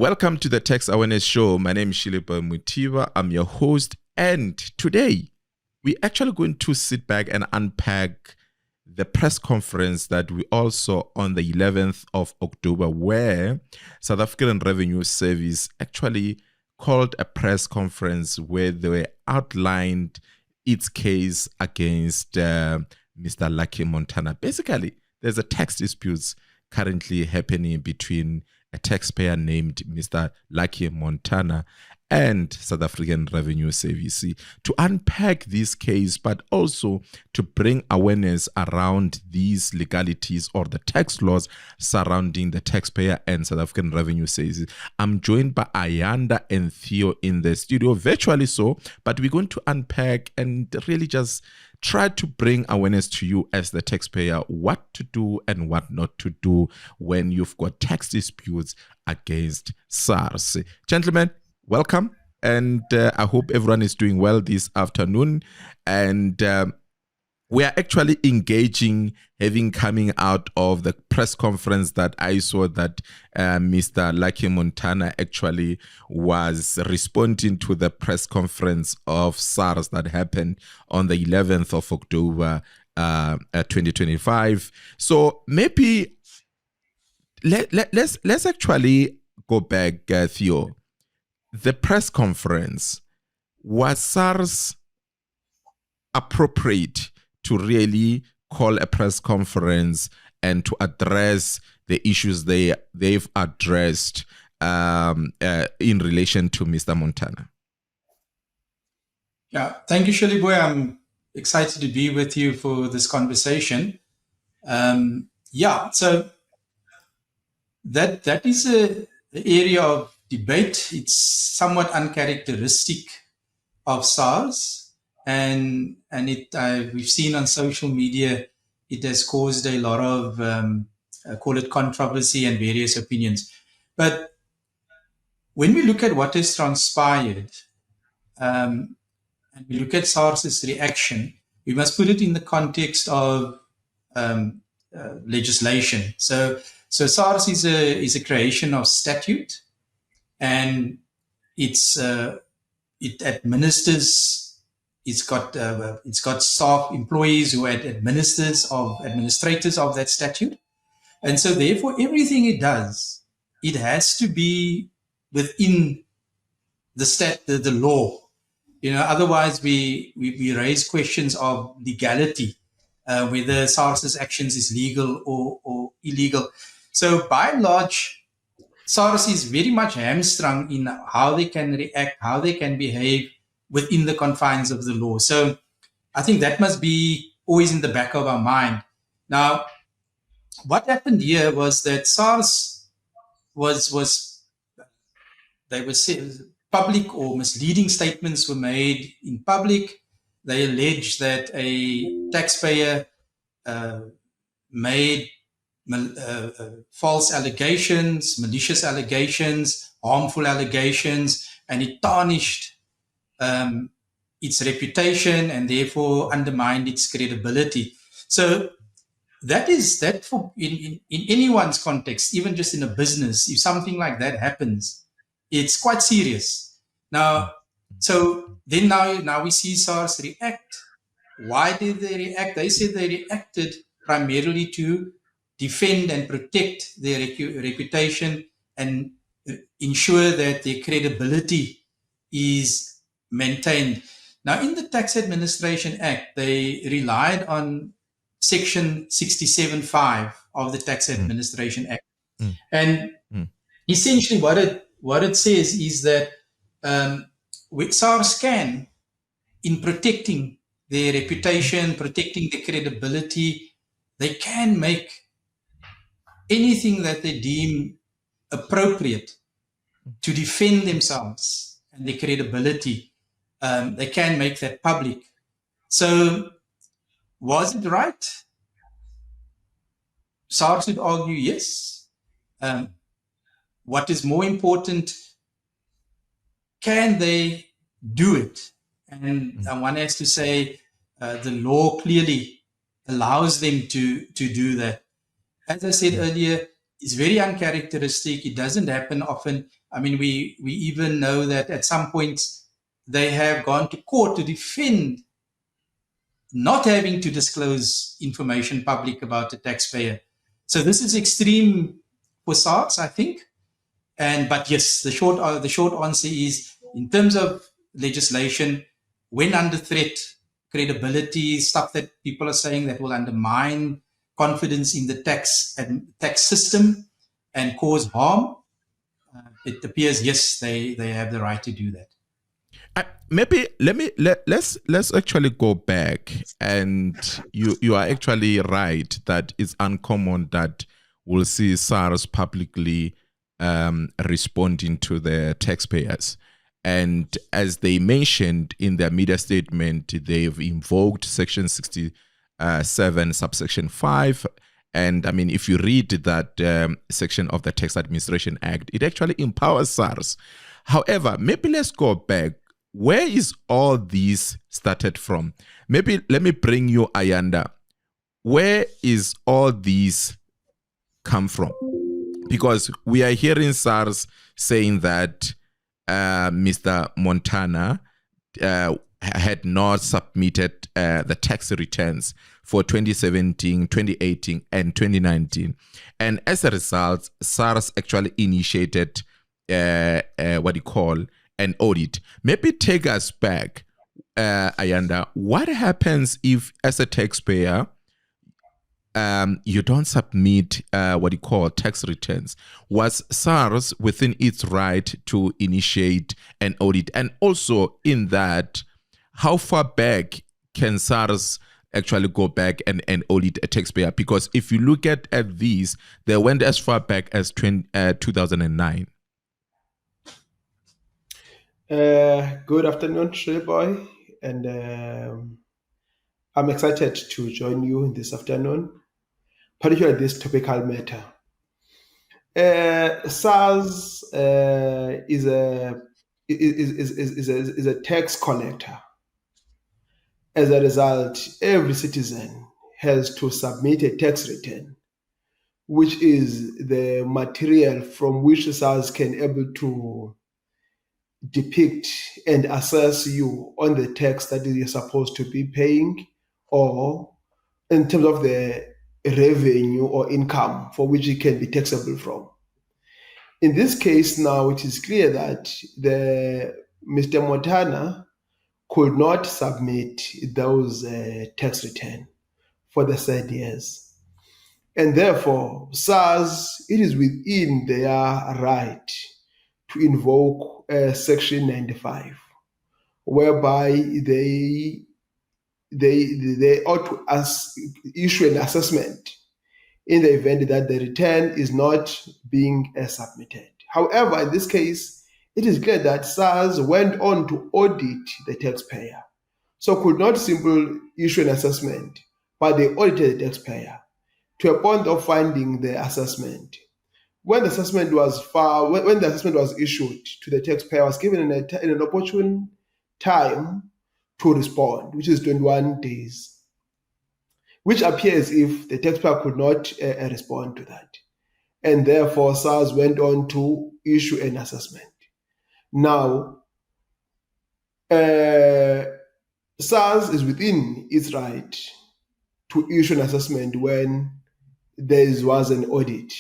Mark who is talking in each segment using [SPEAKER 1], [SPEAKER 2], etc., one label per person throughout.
[SPEAKER 1] Welcome to the Tax Awareness Show. My name is Shillyboy Mothiba. I'm your host. And today, we're actually going to sit back and unpack the press conference that we all saw on the 11th of October, where South African Revenue Service actually called a press conference where they outlined its case against Mr. Lucky Montana. Basically, there's a tax dispute currently happening between a taxpayer named Mr. Lucky Montana and South African Revenue Service to unpack this case, but also to bring awareness around these legalities or the tax laws surrounding the taxpayer and South African Revenue Service. I'm joined by Ayanda and Theo in the studio, virtually so, but we're going to unpack and really just try to bring awareness to you as the taxpayer, what to do and what not to do when you've got tax disputes against SARS. Gentlemen, welcome, and I hope everyone is doing well this afternoon. And we are actually engaging, having coming out of the press conference that I saw that Mr. Lucky Montana actually was responding to the press conference of SARS that happened on the 11th of October 2025. So maybe let's actually go back, Theo. The press conference, was SARS appropriate to really call a press conference and to address the issues they've addressed in relation to Mr. Montana?
[SPEAKER 2] Yeah, thank you, Shillyboy. I'm excited to be with you for this conversation. So that is an area of debate. It's somewhat uncharacteristic of SARS, and we've seen on social media it has caused a lot of call it controversy and various opinions. But when we look at what has transpired, and we look at SARS's reaction, we must put it in the context of legislation. So SARS is a creation of statute, and it administers. It's got staff, employees who are administrators of that statute, and so therefore everything it does, it has to be within the law. Otherwise we raise questions of legality, whether SARS's actions is legal or illegal. So by and large, SARS is very much hamstrung in how they can react, how they can behave within the confines of the law. So I think that must be always in the back of our mind. Now, what happened here was that SARS they were public or misleading statements were made in public. They alleged that a taxpayer made false allegations, malicious allegations, harmful allegations, and it tarnished its reputation and therefore undermined its credibility. So that for in anyone's context, even just in a business, if something like that happens, it's quite serious. Now we see SARS react. Why did they react? They said they reacted primarily to defend and protect their reputation and ensure that their credibility is maintained. Now, in the Tax Administration Act, they relied on Section 67(5) of the Tax Administration Act. And essentially what it says is that SARS can, in protecting their reputation, protecting their credibility, they can make anything that they deem appropriate to defend themselves and their credibility. They can make that public. So was it right? SARS would argue yes. What is more important, can they do it? And one has to say the law clearly allows them to do that. As I said earlier, it's very uncharacteristic. It doesn't happen often. I mean, we even know that at some points they have gone to court to defend not having to disclose information public about the taxpayer. So this is extreme for SARS, I think. But yes, the short answer is, in terms of legislation, when under threat, credibility, stuff that people are saying that will undermine confidence in the tax system and cause harm, it appears, yes, they have the right to do that.
[SPEAKER 1] Maybe let's actually go back, and you are actually right that it's uncommon that we'll see SARS publicly responding to the taxpayers. And as they mentioned in their media statement, they've invoked Section 67, subsection 5. And I mean, if you read that section of the Tax Administration Act, it actually empowers SARS. However, maybe let's go back. Where is all this started from? Maybe let me bring you Ayanda. Where is all this come from? Because we are hearing SARS saying that Mr. Montana had not submitted the tax returns for 2017, 2018, and 2019. And as a result, SARS actually initiated an audit. Maybe take us back, Ayanda. What happens if, as a taxpayer, you don't submit tax returns? Was SARS within its right to initiate an audit? And also in that, how far back can SARS actually go back and audit a taxpayer? Because if you look at these, they went as far back as 2009.
[SPEAKER 3] Good afternoon, Shillyboy, and I'm excited to join you this afternoon, particularly this topical matter. SARS is a tax collector. As a result, every citizen has to submit a tax return, which is the material from which SARS can able to depict and assess you on the tax that you're supposed to be paying, or in terms of the revenue or income for which it can be taxable from. In this case now, it is clear that Mr. Montana could not submit those tax returns for the said years. And therefore, SARS, it is within their right to invoke Section 95, whereby they ought to issue an assessment in the event that the return is not being submitted. However, in this case, it is clear that SARS went on to audit the taxpayer, so could not simply issue an assessment, but they audited the taxpayer to a point of finding the assessment. When the assessment was issued to the taxpayer, was given an opportune time to respond, which is 21 days, which appears if the taxpayer could not respond to that. And therefore, SARS went on to issue an assessment. Now, SARS is within its right to issue an assessment when there was an audit,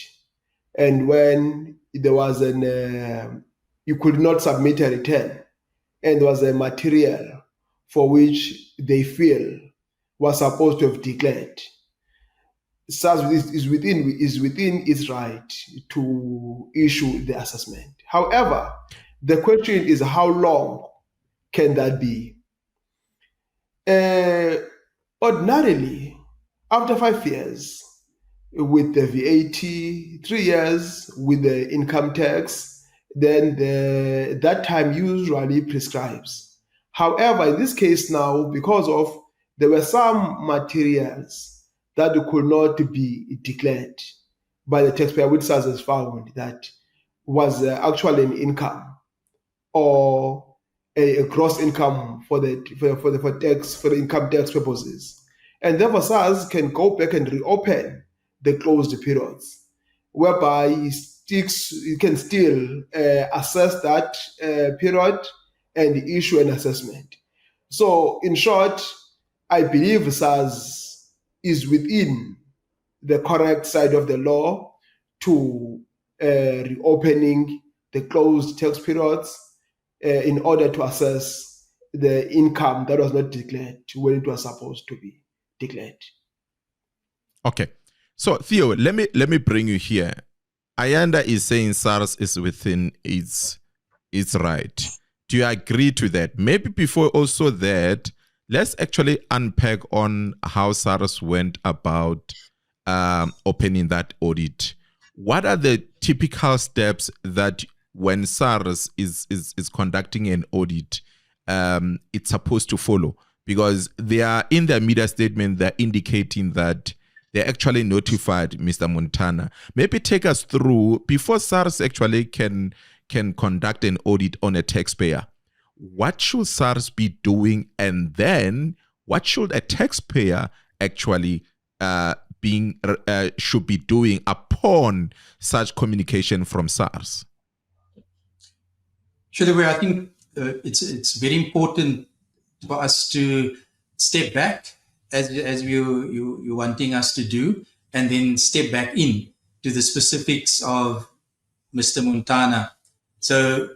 [SPEAKER 3] and when there was you could not submit a return, and there was a material for which they feel was supposed to have declared. SARS is within its right to issue the assessment. However, the question is, how long can that be? Ordinarily, after 5 years with the VAT, 3 years with the income tax, then that time usually prescribes. However, in this case now, because of there were some materials that could not be declared by the taxpayer, which SARS has found that was actually an income or a gross income for the income tax purposes, and therefore SARS can go back and reopen the closed periods, whereby can still assess that period and issue an assessment. So, in short, I believe SARS is within the correct side of the law to reopening the closed tax periods in order to assess the income that was not declared when it was supposed to be declared.
[SPEAKER 1] Okay. So Theo, let me bring you here. Ayanda is saying SARS is within its right. Do you agree to that? Maybe before also that, let's actually unpack on how SARS went about opening that audit. What are the typical steps that when SARS is conducting an audit, it's supposed to follow? Because they are in their media statement, they're indicating that they actually notified Mr. Montana. Maybe take us through, before SARS actually can conduct an audit on a taxpayer, what should SARS be doing? And then what should a taxpayer actually should be doing upon such communication from SARS?
[SPEAKER 2] Shillyboy, I think it's very important for us to step back as you're wanting us to do, and then step back in to the specifics of Mr. Montana. So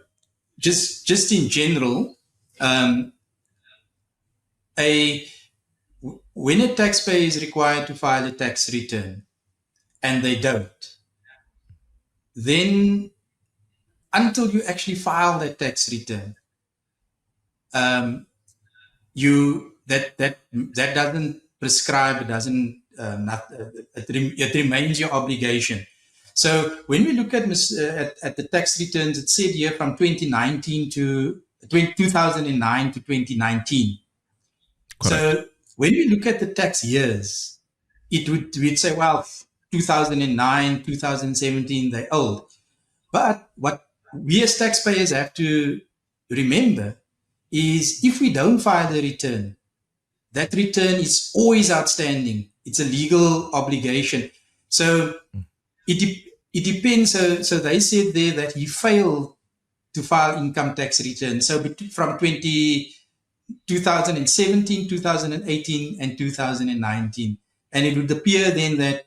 [SPEAKER 2] just in general, when a taxpayer is required to file a tax return and they don't, then until you actually file that tax return, that doesn't prescribe, it doesn't, it remains your obligation. So when we look at the tax returns, it said here from 2009 to 2019. Correct. So when we look at the tax years, we'd say, well, 2009, 2017, they're old. But what we as taxpayers have to remember is if we don't file the return, that return is always outstanding. It's a legal obligation. So it depends. So they said there that he failed to file income tax return. So from 2017, 2018, and 2019. And it would appear then that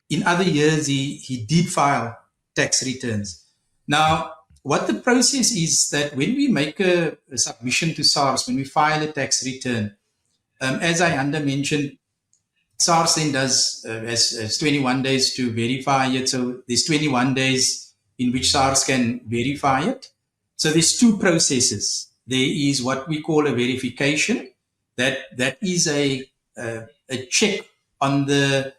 [SPEAKER 2] in other years he did file tax returns. Now, what the process is that when we make a submission to SARS, when we file a tax return, as Ayanda mentioned, SARS then has 21 days to verify it. So there's 21 days in which SARS can verify it. So there's two processes. There is what we call a verification. That is a check on the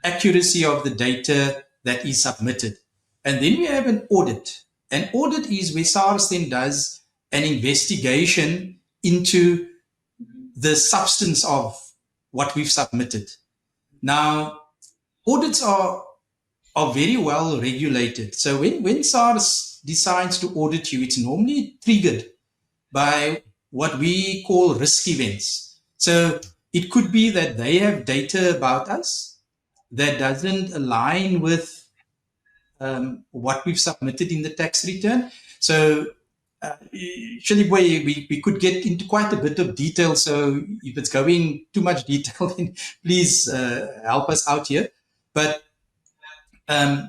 [SPEAKER 2] accuracy of the data that is submitted. And then we have an audit. An audit is where SARS then does an investigation into the substance of what we've submitted. Now, audits are very well regulated. So when SARS decides to audit you, it's normally triggered by what we call risk events. So it could be that they have data about us that doesn't align with what we've submitted in the tax return. So Shillyboy, we could get into quite a bit of detail. So if it's going too much detail, then please help us out here. But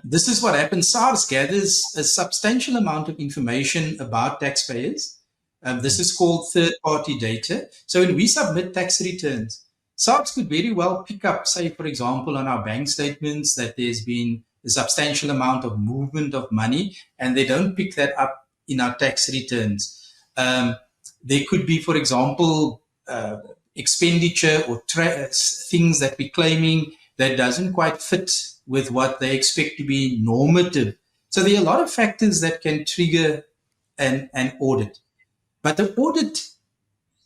[SPEAKER 2] this is what happens. SARS gathers a substantial amount of information about taxpayers. This is called third-party data. So when we submit tax returns, SARS could very well pick up, say, for example, on our bank statements that there's been a substantial amount of movement of money, and they don't pick that up in our tax returns. There could be, for example, expenditure or things that we're claiming that doesn't quite fit with what they expect to be normative. So there are a lot of factors that can trigger an audit. But the audit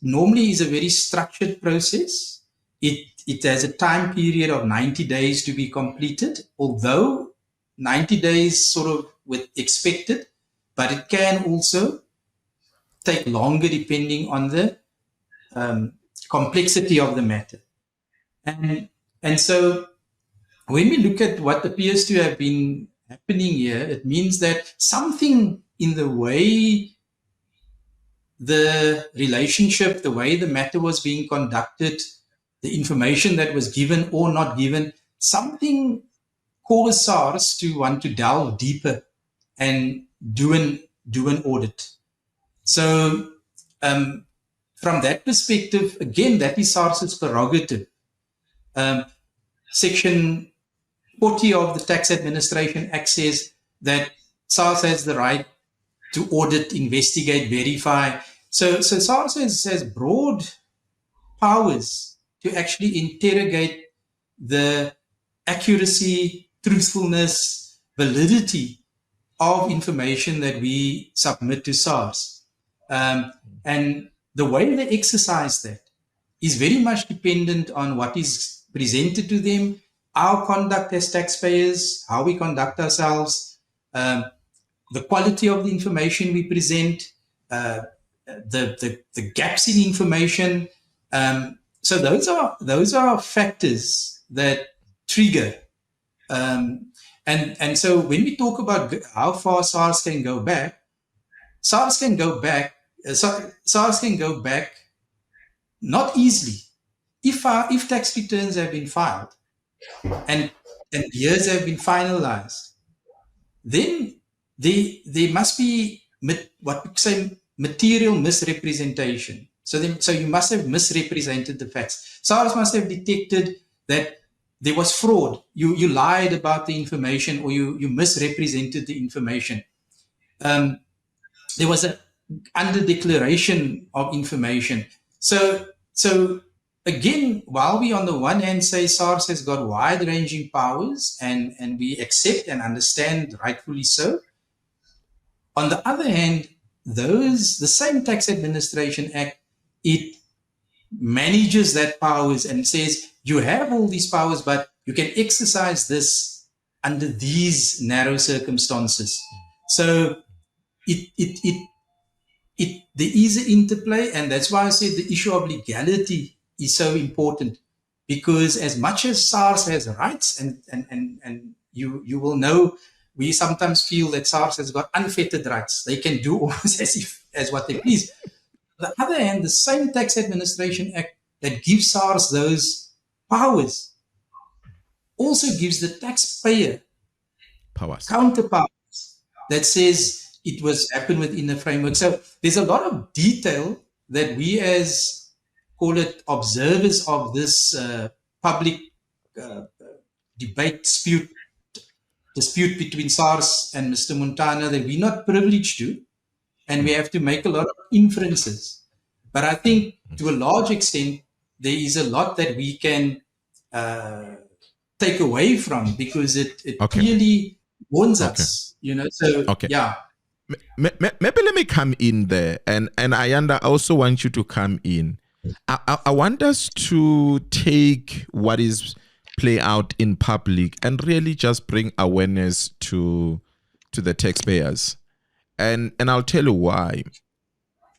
[SPEAKER 2] normally is a very structured process. It has a time period of 90 days to be completed, although 90 days sort of with expected, but it can also take longer depending on the complexity of the matter. And so when we look at what appears to have been happening here, it means that something in the way the relationship, the way the matter was being conducted, the information that was given or not given, something caused SARS to want to delve deeper and do an audit. So from that perspective, again, that is SARS's prerogative. Section 40 of the Tax Administration Act says that SARS has the right to audit, investigate, verify. So SARS has broad powers to actually interrogate the accuracy, truthfulness, validity of information that we submit to SARS. And the way they exercise that is very much dependent on what is presented to them, our conduct as taxpayers, how we conduct ourselves, the quality of the information we present, the gaps in information. So those are factors that trigger. And so when we talk about how far SARS can go back, SARS can go back not easily. If tax returns have been filed and years have been finalized, then there must be what we say material misrepresentation. So you must have misrepresented the facts. SARS must have detected that there was fraud. You lied about the information, or you misrepresented the information. There was an under-declaration of information. So again, while we on the one hand say SARS has got wide-ranging powers, and we accept and understand rightfully so, on the other hand, the same Tax Administration Act, it manages that powers and says you have all these powers, but you can exercise this under these narrow circumstances. So there is an interplay, and that's why I said the issue of legality is so important, because as much as SARS has rights, and you will know, we sometimes feel that SARS has got unfettered rights. They can do almost as what they please. On the other hand, the same Tax Administration Act that gives SARS those powers also gives the taxpayer counterpowers that says it was happened within the framework. So there's a lot of detail that we, as call it observers of this public debate dispute between SARS and Mr. Montana, that we're not privileged to, and we have to make a lot of inferences. But I think to a large extent, there is a lot that we can take away from, because it clearly warns us, so yeah.
[SPEAKER 1] Maybe let me come in there, and Ayanda, I also want you to come in. I want us to take what is play out in public and really just bring awareness to the taxpayers, and I'll tell you why.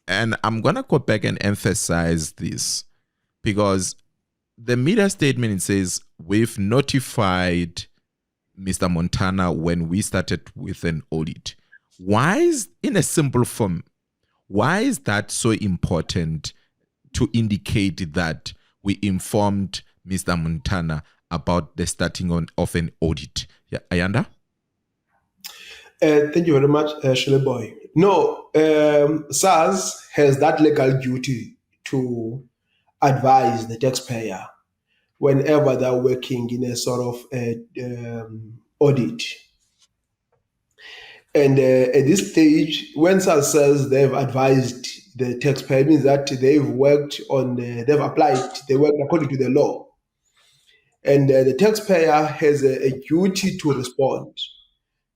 [SPEAKER 1] And I'm gonna go back and emphasize this, because the media statement, it says we've notified Mr. Montana when we started with an audit. Why is, in a simple form, why is that so important to indicate that we informed Mr. Montana about the starting of an audit? Yeah, Ayanda?
[SPEAKER 3] Thank you very much, Shillyboy. No, SARS has that legal duty to advise the taxpayer whenever they're working in a sort of audit. And at this stage, when SARS says they've advised the taxpayer, it means that they've worked on, they've applied, they work according to the law. And the taxpayer has a duty to respond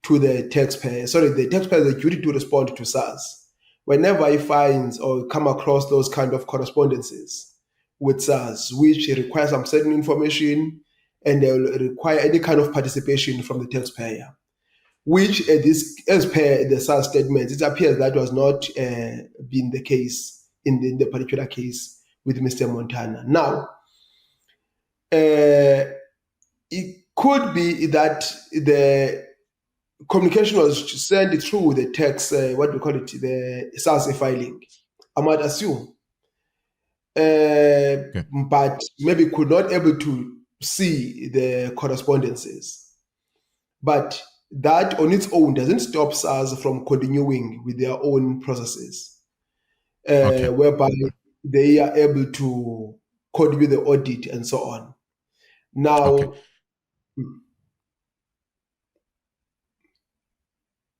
[SPEAKER 3] to the taxpayer. Sorry, the taxpayer has a duty to respond to SARS whenever he finds or come across those kind of correspondences with SARS, which require some certain information, and they will require any kind of participation from the taxpayer, which as per the SARS statement, it appears that was not been the case in the particular case with Mr. Montana. Now, it could be that the communication was sent through the tax, what we call it, the SARS filing, I might assume. But maybe could not able to see the correspondences. But that on its own doesn't stop SARS from continuing with their own processes, whereby they are able to contribute the audit and so on. Now,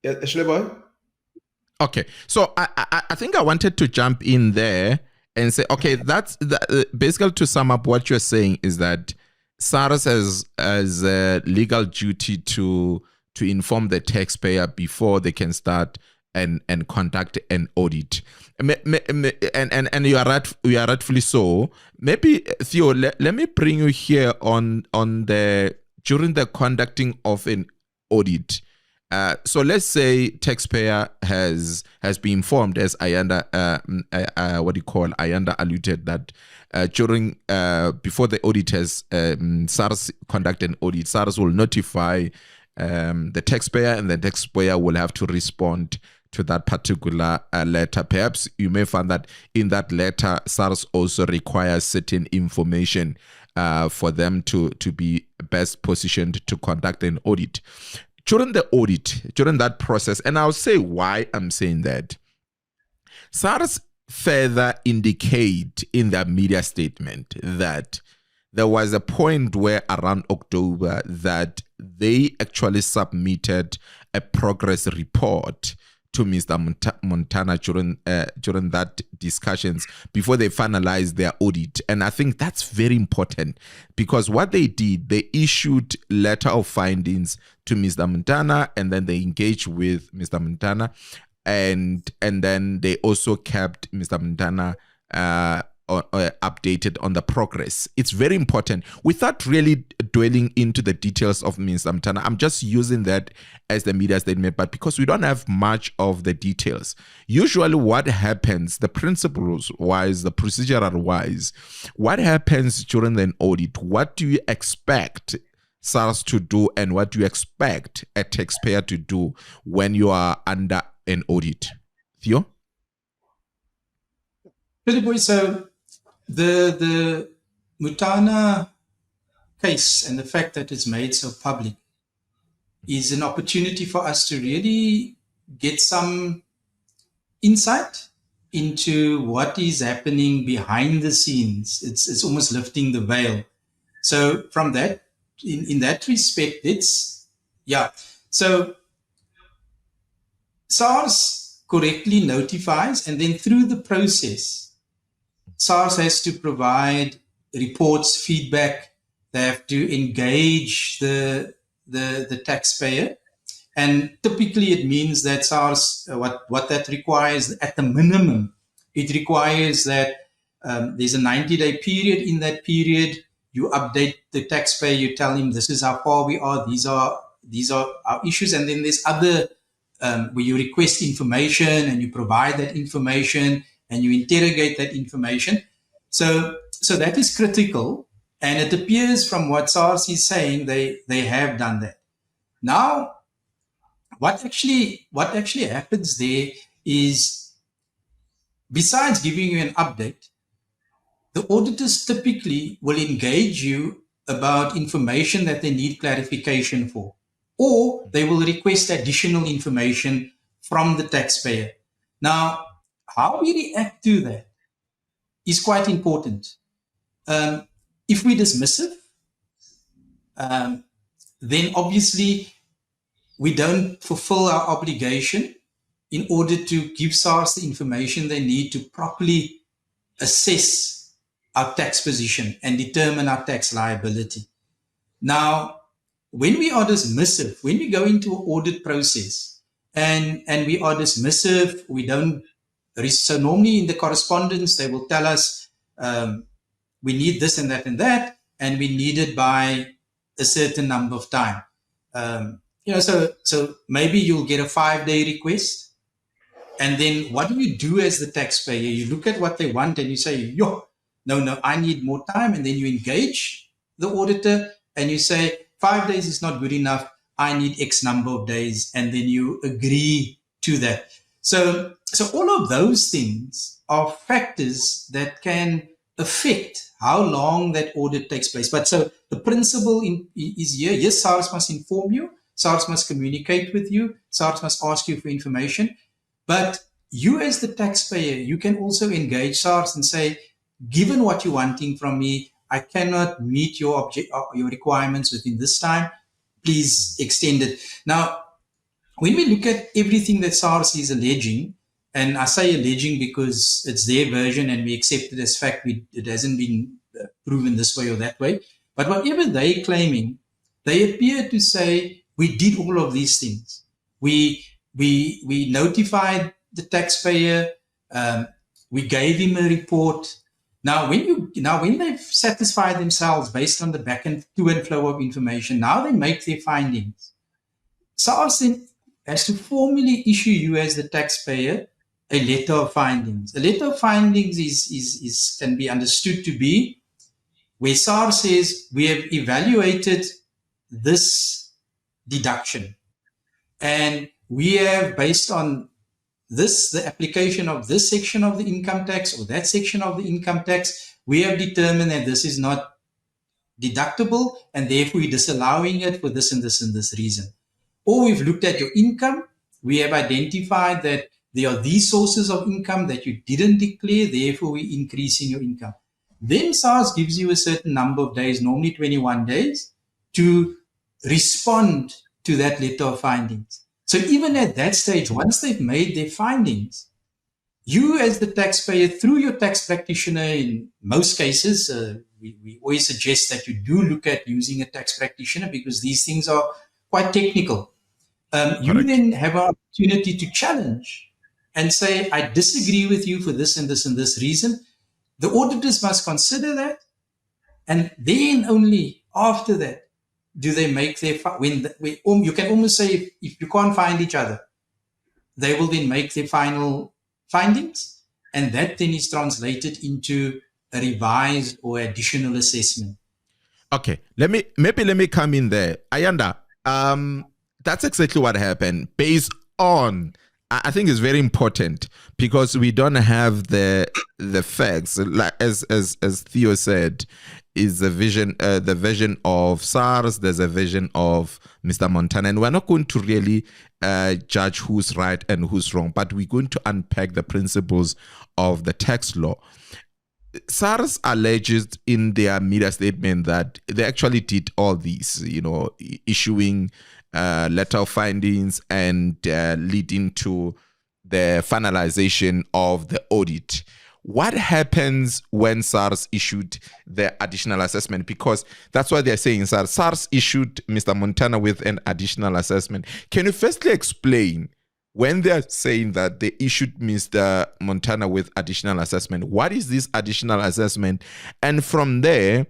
[SPEAKER 3] Shillyboy?
[SPEAKER 1] Okay, so I think I wanted to jump in there and say, okay, that's basically to sum up what you're saying is that SARS has a legal duty to inform the taxpayer before they can start and conduct an audit. And you are rightfully so. Maybe Theo, let me bring you here on the during the conducting of an audit. So let's say taxpayer has been informed, as Ayanda, Ayanda alluded that during before the auditors SARS conduct an audit, SARS will notify the taxpayer, and the taxpayer will have to respond to that particular letter. Perhaps you may find that in that letter, SARS also requires certain information for them to be best positioned to conduct an audit. During the audit, during that process, and I'll say why I'm saying that, SARS further indicate in their media statement that there was a point where around October that they actually submitted a progress report to Mr. Montana during that discussions before they finalized their audit. And I think that's very important, because what they did, they issued letter of findings to Mr. Montana, and then they engaged with Mr. Montana, and then they also kept Mr. Montana updated on the progress. It's very important. Without really dwelling into the details of Mr. Montana, I'm just using that as the media statement, but because we don't have much of the details. Usually what happens, the principles wise, the procedural wise, what happens during an audit? What do you expect SARS to do, and what do you expect a taxpayer to do when you are under an audit? Theo?
[SPEAKER 2] So the Montana case and the fact that it's made so public is an opportunity for us to really get some insight into what is happening behind the scenes. It's almost lifting the veil. So from that, in that respect, so SARS correctly notifies, and then through the process, SARS has to provide reports, feedback. They have to engage the taxpayer, and typically it means that SARS, what that requires at the minimum, it requires that there's a 90-day period. In that period, you update the taxpayer. You tell him this is how far we are. These are our issues, and then there's other where you request information and you provide that information, and you interrogate that information. So that is critical. And it appears from what SARS is saying, they have done that. Now, what actually happens there is, besides giving you an update, the auditors typically will engage you about information that they need clarification for, or they will request additional information from the taxpayer. Now, how we react to that is quite important. If we dismiss it, then obviously we don't fulfill our obligation in order to give SARS the information they need to properly assess our tax position and determine our tax liability. Now, when we are dismissive, when we go into an audit process and we are dismissive, we don't. So normally in the correspondence, they will tell us we need this and that, and we need it by a certain number of time. So maybe you'll get a 5-day request, and then what do you do as the taxpayer? You look at what they want and you say, no, I need more time, and then you engage the auditor and you say 5 days is not good enough. I need X number of days, and then you agree to that. So all of those things are factors that can affect how long that audit takes place. But so the principle is here. Yes, SARS must inform you. SARS must communicate with you. SARS must ask you for information. But you as the taxpayer, you can also engage SARS and say, given what you're wanting from me, I cannot meet your requirements within this time. Please extend it. Now, when we look at everything that SARS is alleging, and I say alleging because it's their version and we accept it as fact, it hasn't been proven this way or that way. But whatever they're claiming, they appear to say, we did all of these things. We notified the taxpayer, we gave him a report. Now, when they've satisfied themselves based on the back and to and flow of information, now they make their findings. SARS then has to formally issue you as the taxpayer a letter of findings. A letter of findings can be understood to be where SARS says, we have evaluated this deduction, and we have, based on this, the application of this section of the income tax or that section of the income tax, we have determined that this is not deductible, and therefore we're disallowing it for this and this and this reason. Or we've looked at your income. We have identified that there are these sources of income that you didn't declare, therefore we're increasing your income. Then SARS gives you a certain number of days, normally 21 days, to respond to that letter of findings. So even at that stage, once they've made their findings, you as the taxpayer, through your tax practitioner, in most cases, we always suggest that you do look at using a tax practitioner because these things are quite technical. You then have an opportunity to challenge and say, I disagree with you for this and this and this reason. The auditors must consider that. And then only after that do they make their, you can almost say, if you can't find each other, they will then make their final findings. And that then is translated into a revised or additional assessment.
[SPEAKER 1] Okay, let me come in there. Ayanda, that's exactly what happened. Based on, I think it's very important because we don't have the facts. Like as Theo said, is the vision of SARS. There's a vision of Mr. Montana, and we're not going to really judge who's right and who's wrong, but we're going to unpack the principles of the tax law. SARS alleged in their media statement that they actually did all these, issuing letter of findings and leading to the finalization of the audit. What happens when SARS issued the additional assessment? Because that's what they're saying. SARS issued Mr. Montana with an additional assessment. Can you firstly explain, when they're saying that they issued Mr. Montana with additional assessment, what is this additional assessment? And from there,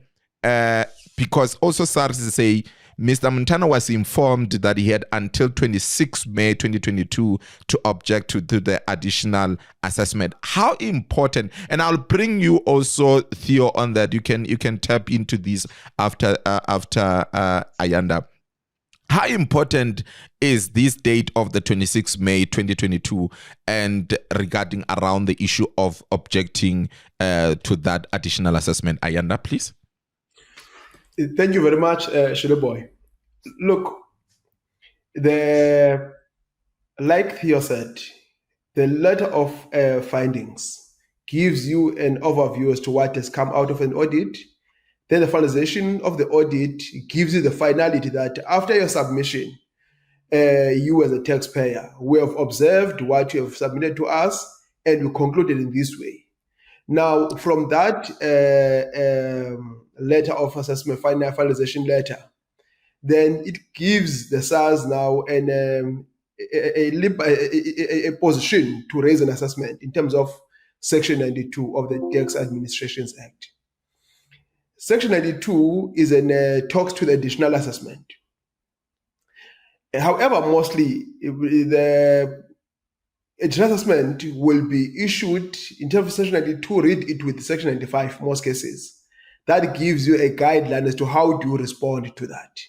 [SPEAKER 1] because also SARS is saying Mr. Montana was informed that he had until 26 May 2022 to object to the additional assessment. How important, and I'll bring you also, Theo, on that. You can tap into this after Ayanda. How important is this date of the 26 May 2022 and regarding around the issue of objecting to that additional assessment? Ayanda, please.
[SPEAKER 3] Thank you very much, Shillyboy. Look, like Theo said, the letter of findings gives you an overview as to what has come out of an audit. Then the finalization of the audit gives you the finality that after your submission, you as a taxpayer, we have observed what you have submitted to us and we concluded in this way. Now, from that letter of assessment, finalization letter, then it gives the SARS now a position to raise an assessment in terms of Section 92 of the Tax Administrations Act. Section 92 talks to the additional assessment. However, mostly the additional assessment will be issued in terms of Section 92. Read it with Section 95, most cases. That gives you a guideline as to how do you respond to that.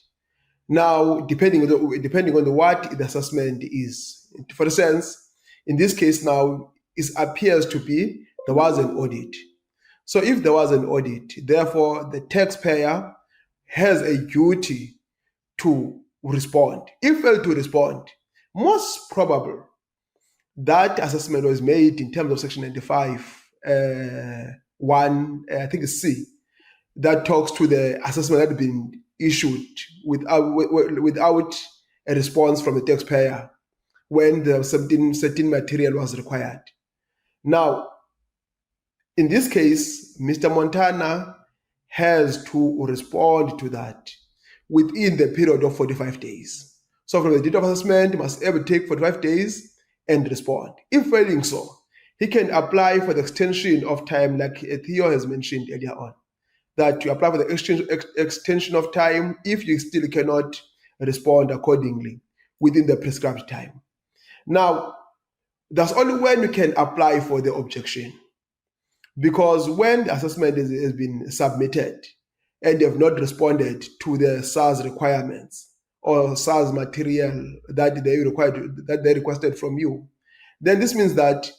[SPEAKER 3] Now, depending on what the assessment is. For instance, in this case now, it appears to be there was an audit. So if there was an audit, therefore the taxpayer has a duty to respond. If failed to respond, most probable that assessment was made in terms of Section 95, 1, I think it's C, that talks to the assessment that had been issued without a response from the taxpayer when the certain material was required. Now, in this case, Mr. Montana has to respond to that within the period of 45 days. So from the date of assessment, he must ever take 45 days and respond. If failing so, he can apply for the extension of time, like Theo has mentioned earlier on, that you apply for the extension of time if you still cannot respond accordingly within the prescribed time. Now, that's only when you can apply for the objection. Because when the assessment has been submitted and they have not responded to the SARS requirements or SARS material that they requested from you, then this means that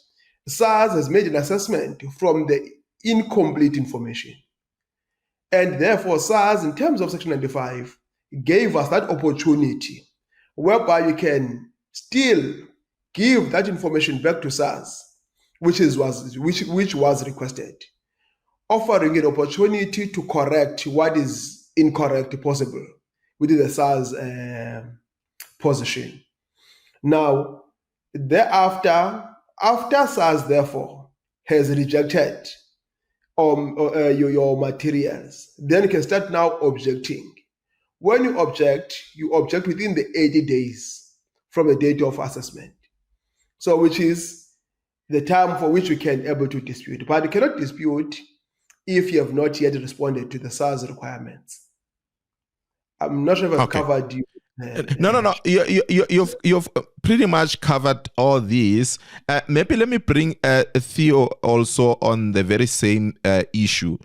[SPEAKER 3] SARS has made an assessment from the incomplete information. And therefore, SARS, in terms of Section 95, gave us that opportunity whereby you can still give that information back to SARS, which was requested, offering an opportunity to correct what is incorrect possible within the SARS position. Now, thereafter, after SARS therefore has rejected your materials, then you can start now objecting. When you object within the 80 days from the date of assessment. So which is the time for which we can able to dispute. But you cannot dispute if you have not yet responded to the SARS requirements. I'm not sure if I've covered you.
[SPEAKER 1] No. You've pretty much covered all these. Maybe let me bring Theo also on the very same issue.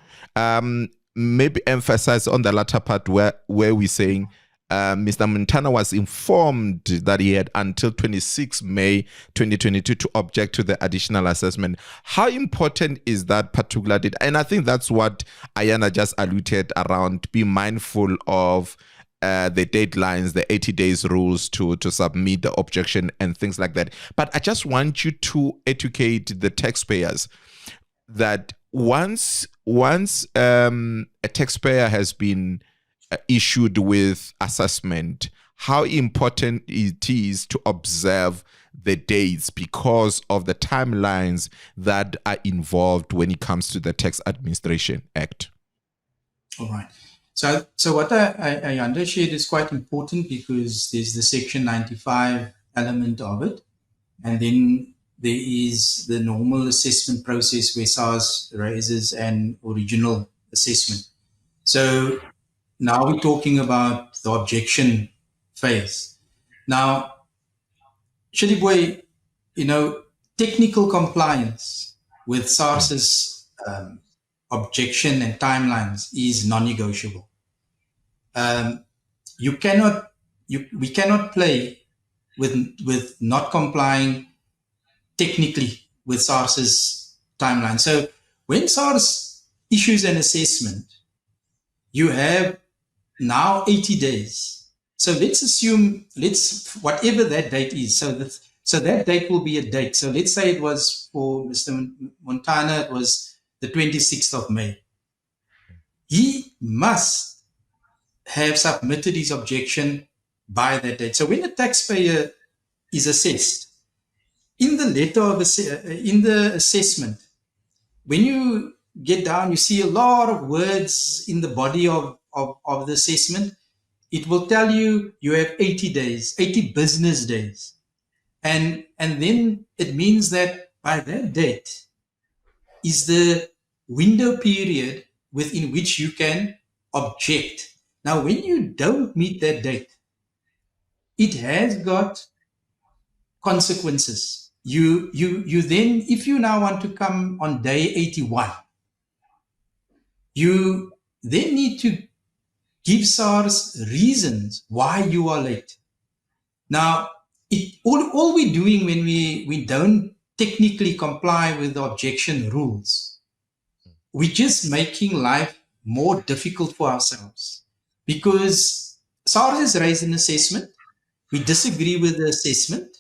[SPEAKER 1] Maybe emphasize on the latter part where we're saying Mr. Montana was informed that he had until 26 May 2022 to object to the additional assessment. How important is that particular date? And I think that's what Ayanda just alluded around. Be mindful of the deadlines, the 80 days rules to submit the objection and things like that. But I just want you to educate the taxpayers that once a taxpayer has been issued with assessment, how important it is to observe the dates because of the timelines that are involved when it comes to the Tax Administration Act.
[SPEAKER 2] All right. So what I understand is quite important because there's the Section 95 element of it, and then there is the normal assessment process where SARS raises an original assessment. So now we're talking about the objection phase. Now, Shillyboy, technical compliance with SARS's objection and timelines is non-negotiable. We cannot play with not complying technically with SARS's timeline. So when SARS issues an assessment, you have now 80 days. So let's assume, whatever that date is. So that date will be a date. So let's say it was for Mr. Montana, it was the 26th of May. He must have submitted his objection by that date. So when a taxpayer is assessed, in the letter of in the assessment, when you get down, you see a lot of words in the body of the assessment. It will tell you have 80 days, 80 business days. And then it means that by that date is the window period within which you can object. Now, when you don't meet that date, it has got consequences. You then, if you now want to come on day 81, you then need give SARS reasons why you are late. Now, all we're doing when we don't technically comply with the objection rules, we're just making life more difficult for ourselves. Because SARS has raised an assessment. We disagree with the assessment.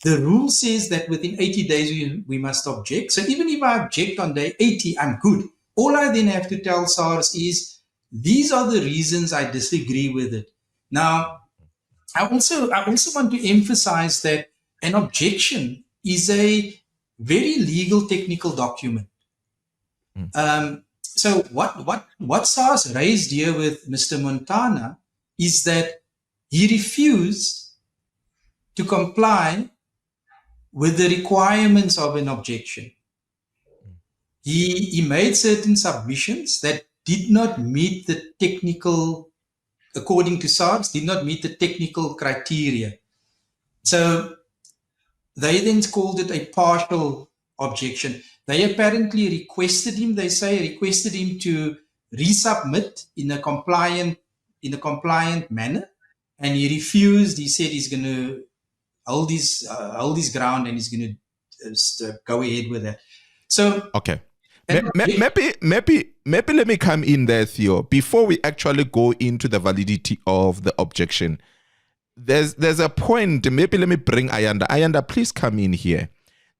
[SPEAKER 2] The rule says that within 80 days we must object. So even if I object on day 80, I'm good. All I then have to tell SARS is, these are the reasons I disagree with it. Now, I also want to emphasize that an objection is a very legal technical document. So what SARS raised here with Mr. Montana is that he refused to comply with the requirements of an objection. He made certain submissions that did not meet the technical, according to SARS, did not meet the technical criteria. So they then called it a partial objection. They apparently requested him to resubmit in a compliant manner, and he refused. He said he's going to hold his ground and he's going to go ahead with that. So
[SPEAKER 1] okay. Maybe let me come in there, Theo, before we actually go into the validity of the objection. There's a point, maybe let me bring Ayanda. Ayanda, please come in here.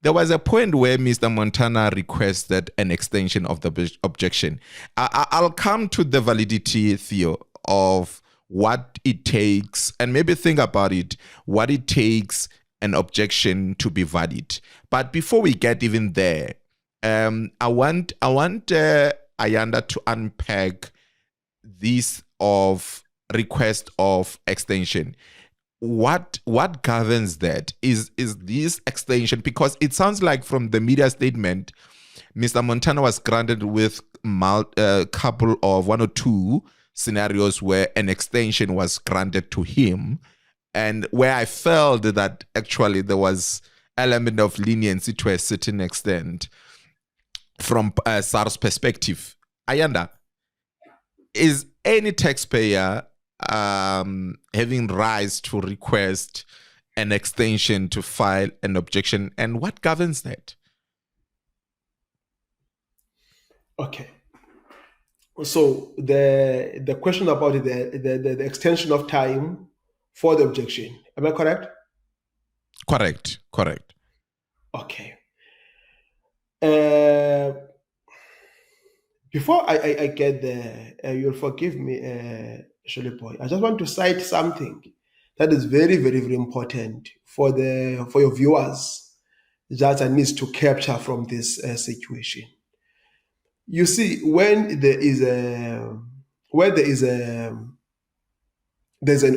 [SPEAKER 1] There was a point where Mr. Montana requested an extension of the objection. I'll come to the validity, Theo, of what it takes, and maybe think about it, what it takes an objection to be valid. But before we get even there, I want Ayanda to unpack this of request of extension. What governs that? Is this extension? Because it sounds like from the media statement, Mr. Montana was granted with a couple of one or two scenarios where an extension was granted to him, and where I felt that actually there was element of leniency to a certain extent from SARS perspective. Ayanda, is any taxpayer having rights to request an extension to file an objection, and what governs that?
[SPEAKER 3] Okay. So the question about the extension of time for the objection, am I correct?
[SPEAKER 1] Correct.
[SPEAKER 3] Okay. Before I get there, you'll forgive me, Shillyboy. I just want to cite something that is very, very, very important for your viewers that I need to capture from this situation. You see, when there's an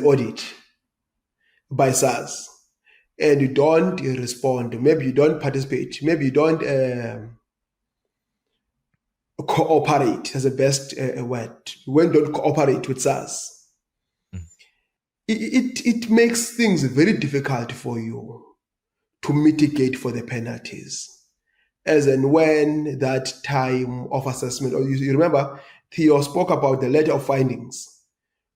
[SPEAKER 3] audit by SARS and you don't respond, maybe you don't participate, maybe you don't cooperate, as the best word, when you don't cooperate with SARS, it makes things very difficult for you to mitigate for the penalties. As and when that time of assessment, or you remember, Theo spoke about the letter of findings,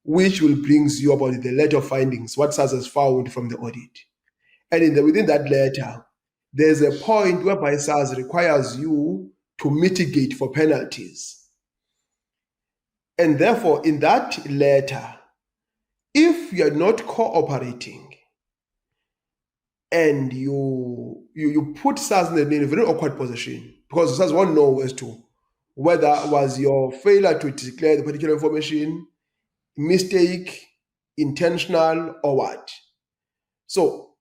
[SPEAKER 3] which will brings you about the letter of findings, what SARS has found from the audit. And within that letter, there's a point whereby SARS requires you to mitigate for penalties. And therefore, in that letter, if you are not cooperating and you put SARS in a very awkward position, because SARS won't know as to whether was your failure to declare the particular information mistake, intentional, or what. So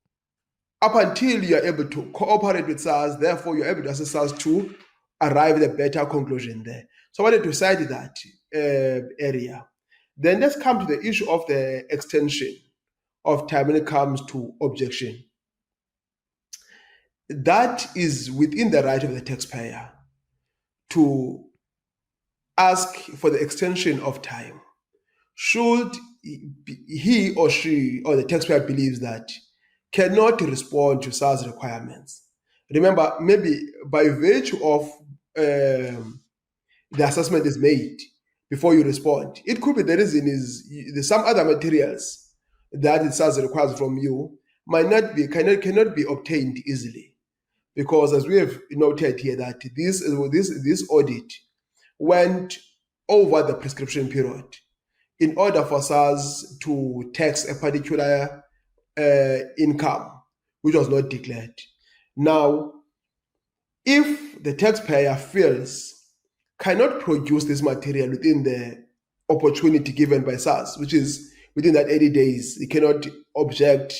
[SPEAKER 3] up until you are able to cooperate with SARS, therefore you're able to assess SARS to arrive at a better conclusion there. So I wanted to cite that area. Then let's come to the issue of the extension of time when it comes to objection. That is within the right of the taxpayer to ask for the extension of time. Should he or she or the taxpayer believes that cannot respond to SARS requirements. Remember, maybe by virtue of the assessment is made, before you respond. It could be the reason is there's some other materials that it SARS requires from you cannot be obtained easily, because as we have noted here that this audit went over the prescription period in order for SARS to tax a particular income which was not declared. Now, if the taxpayer feels cannot produce this material within the opportunity given by SARS, which is within that 80 days, he cannot object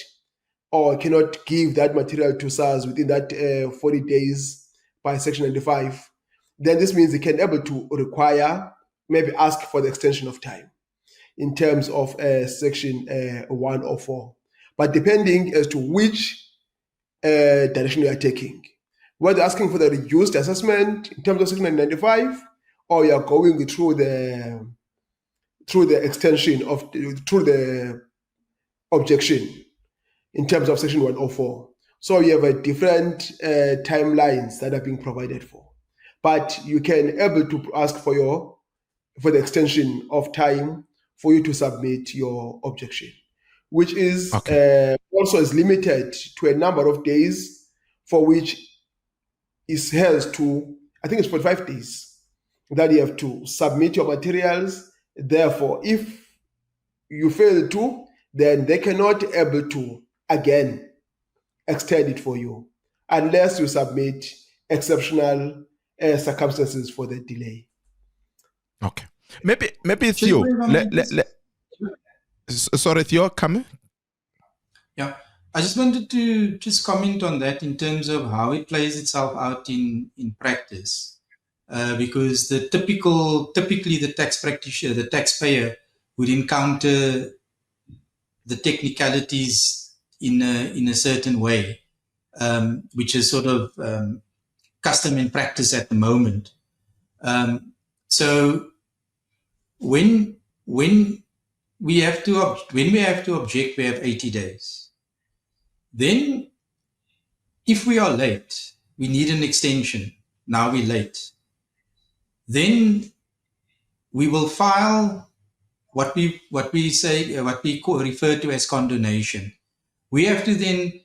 [SPEAKER 3] or cannot give that material to SARS within that 40 days by Section 95, then this means he can able to require, maybe ask for the extension of time in terms of Section 104. But depending as to which direction you are taking, whether asking for the reduced assessment in terms of Section 95, or you are going through the extension of through the objection in terms of Section 104. So you have a different timelines that are being provided for, but you can able to ask for the extension of time for you to submit your objection, which is also is limited to a number of days, for which is held to, I think it's 45 days that you have to submit your materials. Therefore, if you fail to, then they cannot able to again extend it for you unless you submit exceptional circumstances for the delay.
[SPEAKER 1] Okay. Maybe Theo. Sorry, Theo, come.
[SPEAKER 2] Yeah, I just wanted to just comment on that in terms of how it plays itself out in practice, because typically the tax practitioner, the taxpayer, would encounter the technicalities in a certain way, which is sort of custom and practice at the moment. So when we have to object, we have 80 days. Then, if we are late, we need an extension. Now we're late. Then we will file what we refer to as condonation. We have to then,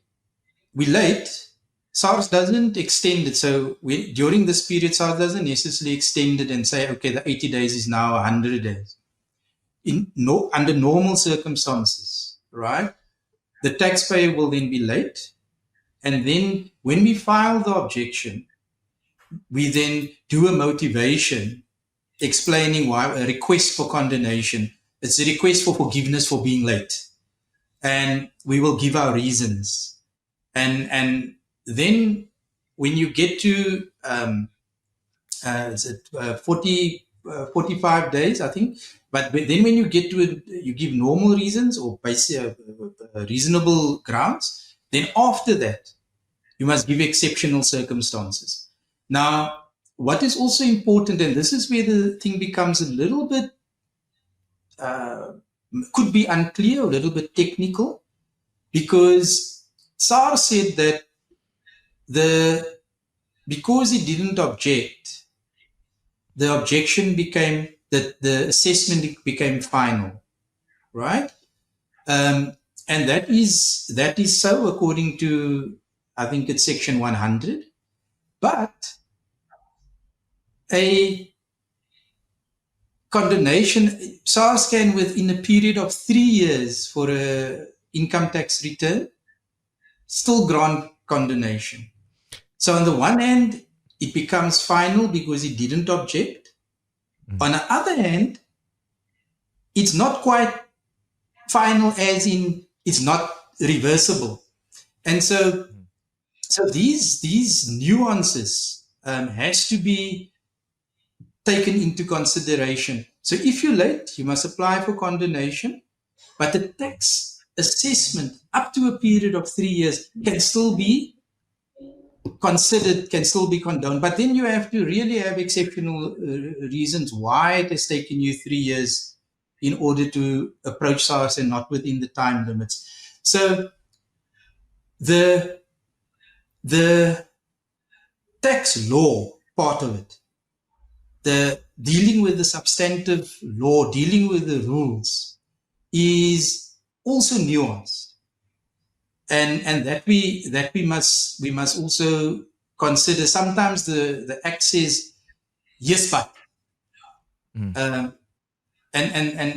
[SPEAKER 2] we're late. SARS doesn't extend it. So during this period, SARS doesn't necessarily extend it and say, okay, the 80 days is now 100 days. Under normal circumstances, right? The taxpayer will then be late. And then when we file the objection, we then do a motivation explaining why, a request for condonation. It's a request for forgiveness for being late. And we will give our reasons. And then when you get to 45 days, I think. But then when you get to it, you give normal reasons or basic, reasonable grounds. Then after that, you must give exceptional circumstances. Now, what is also important, and this is where the thing becomes a little bit, could be unclear, a little bit technical, because SARS said that because he didn't object, the objection became, the assessment became final, right? And that is so according to, I think it's Section 100. But a condonation, SARS can, within a period of 3 years for a income tax return, still grant condonation. So on the one hand, it becomes final because he didn't object. On the other hand, it's not quite final, as in it's not reversible. And so these nuances has to be taken into consideration. So if you're late, you must apply for condonation, but the tax assessment up to a period of 3 years can still be considered, can still be condoned. But then you have to really have exceptional reasons why it has taken you 3 years in order to approach SARS and not within the time limits. So the tax law part of it, the dealing with the substantive law, dealing with the rules, is also nuanced, and that we must also consider. Sometimes the act says yes, but and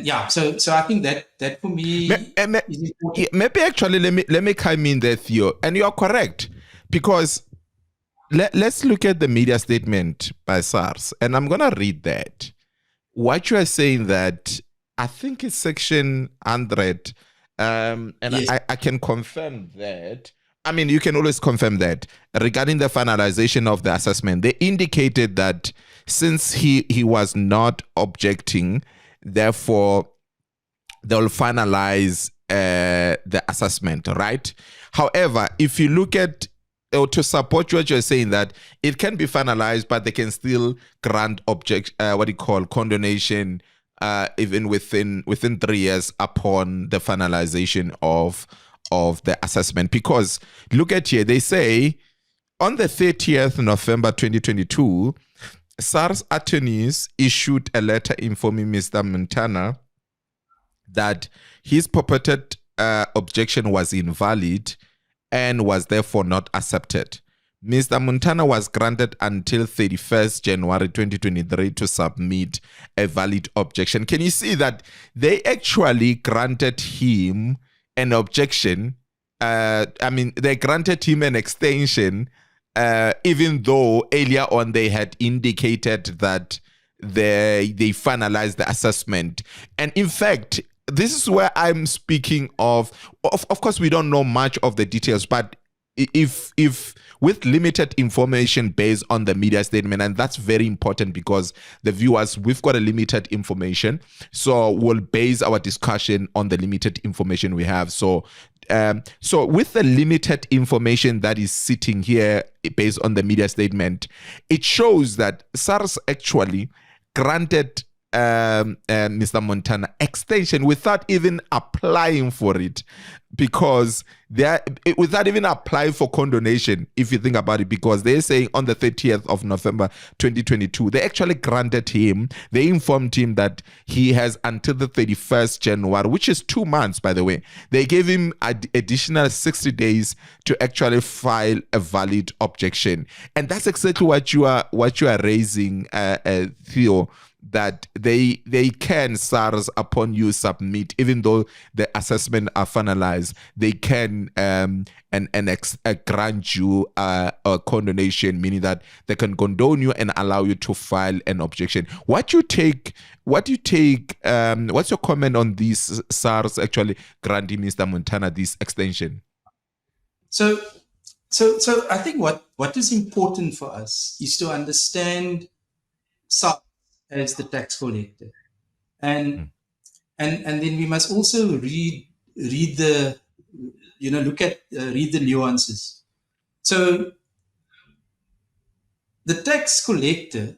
[SPEAKER 2] yeah. So I think that for me is important.
[SPEAKER 1] Maybe actually let me come in there, Theo, and you are correct, because let's look at the media statement by SARS, and I'm gonna read that. What you are saying, that I think it's section 100, and
[SPEAKER 2] Yes.
[SPEAKER 1] I can confirm that. I mean, you can always confirm that regarding the finalization of the assessment. They indicated that since he was not objecting, therefore they'll finalize the assessment, right? However, if you look at, or to support what you're saying, that it can be finalized, but they can still grant condonation, even within 3 years upon the finalization of the assessment. Because look at here, they say on the 30th November 2022, SARS attorneys issued a letter informing Mr. Montana that his purported objection was invalid and was therefore not accepted. Mr. Montana was granted until 31st January 2023 to submit a valid objection. Can you see that they actually granted him an objection? They granted him an extension, even though earlier on they had indicated that they finalized the assessment. And in fact, this is where I'm speaking of course, we don't know much of the details, but if with limited information based on the media statement, and that's very important because the viewers, we've got a limited information, so we'll base our discussion on the limited information we have. So with the limited information that is sitting here based on the media statement, it shows that SARS actually granted Mr. Montana extension without even applying for it, because without even applying for condonation, if you think about it, because they're saying on the 30th of November 2022, they actually granted him, they informed him that he has until the 31st January, which is 2 months, by the way. They gave him additional 60 days to actually file a valid objection. And that's exactly what you are raising, Theo, that they can, SARS, upon you submit, even though the assessment are finalized, they can grant you a condonation, meaning that they can condone you and allow you to file an objection. What's your comment on this, SARS actually granting Mr. Montana this extension?
[SPEAKER 2] So I think what is important for us is to understand SARS as the tax collector, and then we must also read the read the nuances. So the tax collector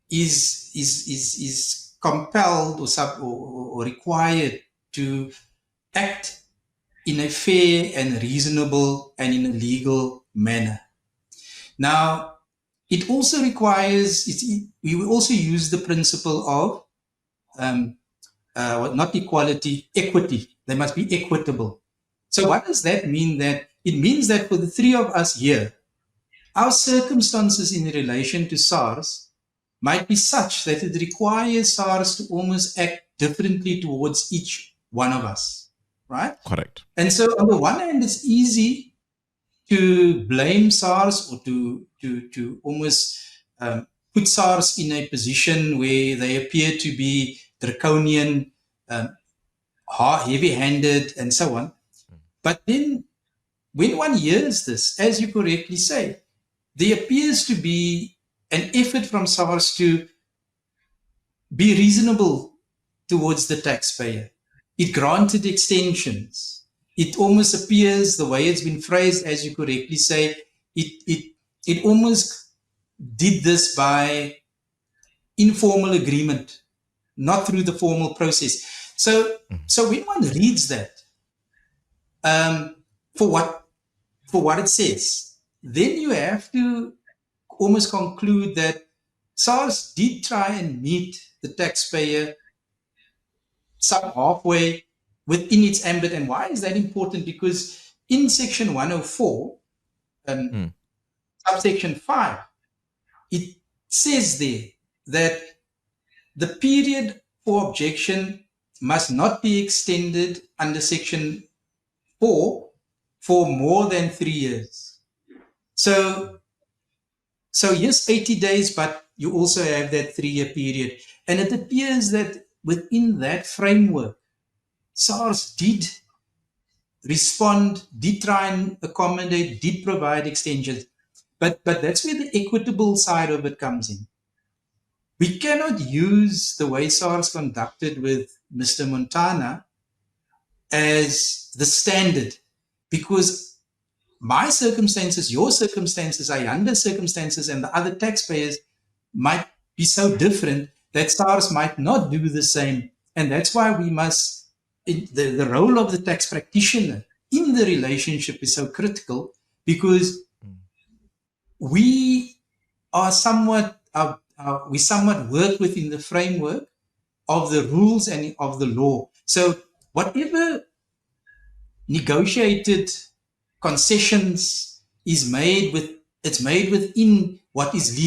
[SPEAKER 2] is compelled or required to act in a fair and reasonable and in a legal manner. Now, it also requires, we will also use the principle of not equality, equity. They must be equitable. So what does that mean? That it means that for the three of us here, our circumstances in relation to SARS might be such that it requires SARS to almost act differently towards each one of us, right?
[SPEAKER 1] Correct.
[SPEAKER 2] And so on the one hand, it's easy to blame SARS, or to almost put SARS in a position where they appear to be draconian, heavy-handed, and so on. But then when one hears this, as you correctly say, there appears to be an effort from SARS to be reasonable towards the taxpayer. It granted extensions. It almost appears, the way it's been phrased, as you correctly say, it almost did this by informal agreement, not through the formal process. So when one reads that, for what it says, then you have to almost conclude that SARS did try and meet the taxpayer some halfway within its ambit. And why is that important? Because in section 104, subsection 5, it says there that the period for objection must not be extended under section 4 for more than 3 years. So yes, 80 days, but you also have that 3-year period. And it appears that within that framework, SARS did respond, did try and accommodate, did provide extensions. But that's where the equitable side of it comes in. We cannot use the way SARS conducted with Mr. Montana as the standard, because my circumstances, your circumstances, Ayanda's circumstances, and the other taxpayers might be so different that SARS might not do the same. And that's why we must, the role of the tax practitioner in the relationship is so critical, because we are somewhat, we somewhat work within the framework of the rules and of the law. So whatever negotiated concessions is made with, it's made within what is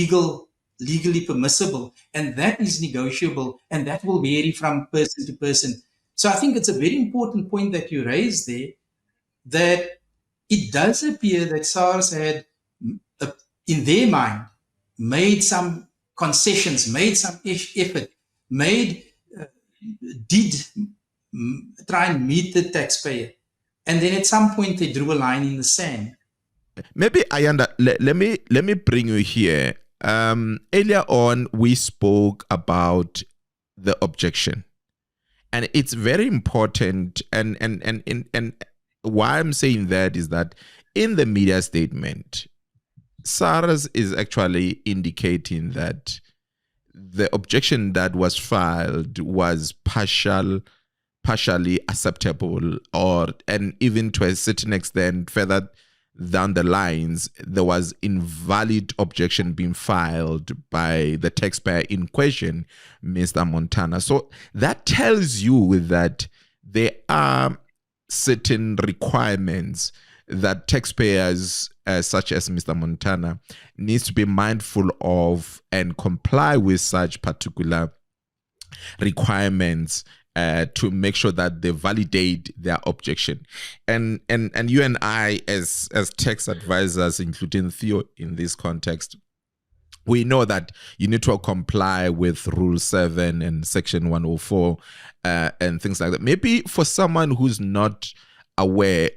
[SPEAKER 2] legally permissible, and that is negotiable, and that will vary from person to person. So I think it's a very important point that you raised there, that it does appear that SARS had, in their mind, made some concessions, made some effort, did try and meet the taxpayer. And then at some point they drew a line in the sand.
[SPEAKER 1] Maybe Ayanda, let me bring you here. Earlier on, we spoke about the objection, and it's very important. And why I'm saying that is that in the media statement, SARS is actually indicating that the objection that was filed was partially acceptable, and even to a certain extent further down the lines, there was invalid objection being filed by the taxpayer in question, Mr. Montana. So that tells you that there are certain requirements that taxpayers, such as Mr. Montana, needs to be mindful of and comply with such particular requirements to make sure that they validate their objection. And you and I, as tax advisors, including Theo in this context, we know that you need to comply with Rule 7 and Section 104 and things like that. Maybe for someone who's not aware,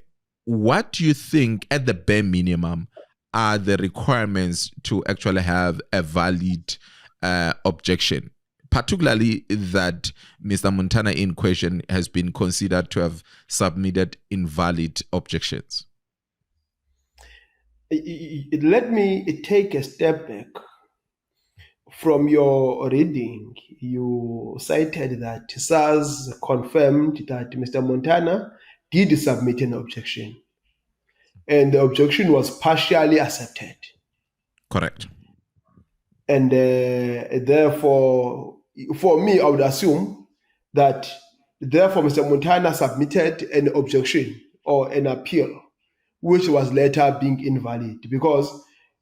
[SPEAKER 1] what do you think at the bare minimum are the requirements to actually have a valid objection? Particularly that Mr. Montana in question has been considered to have submitted invalid objections.
[SPEAKER 3] Let me take a step back. From your reading, you cited that SARS confirmed that Mr. Montana did submit an objection, and the objection was partially accepted.
[SPEAKER 1] Correct.
[SPEAKER 3] And therefore, for me, I would assume that therefore Mr. Montana submitted an objection or an appeal, which was later being invalid, because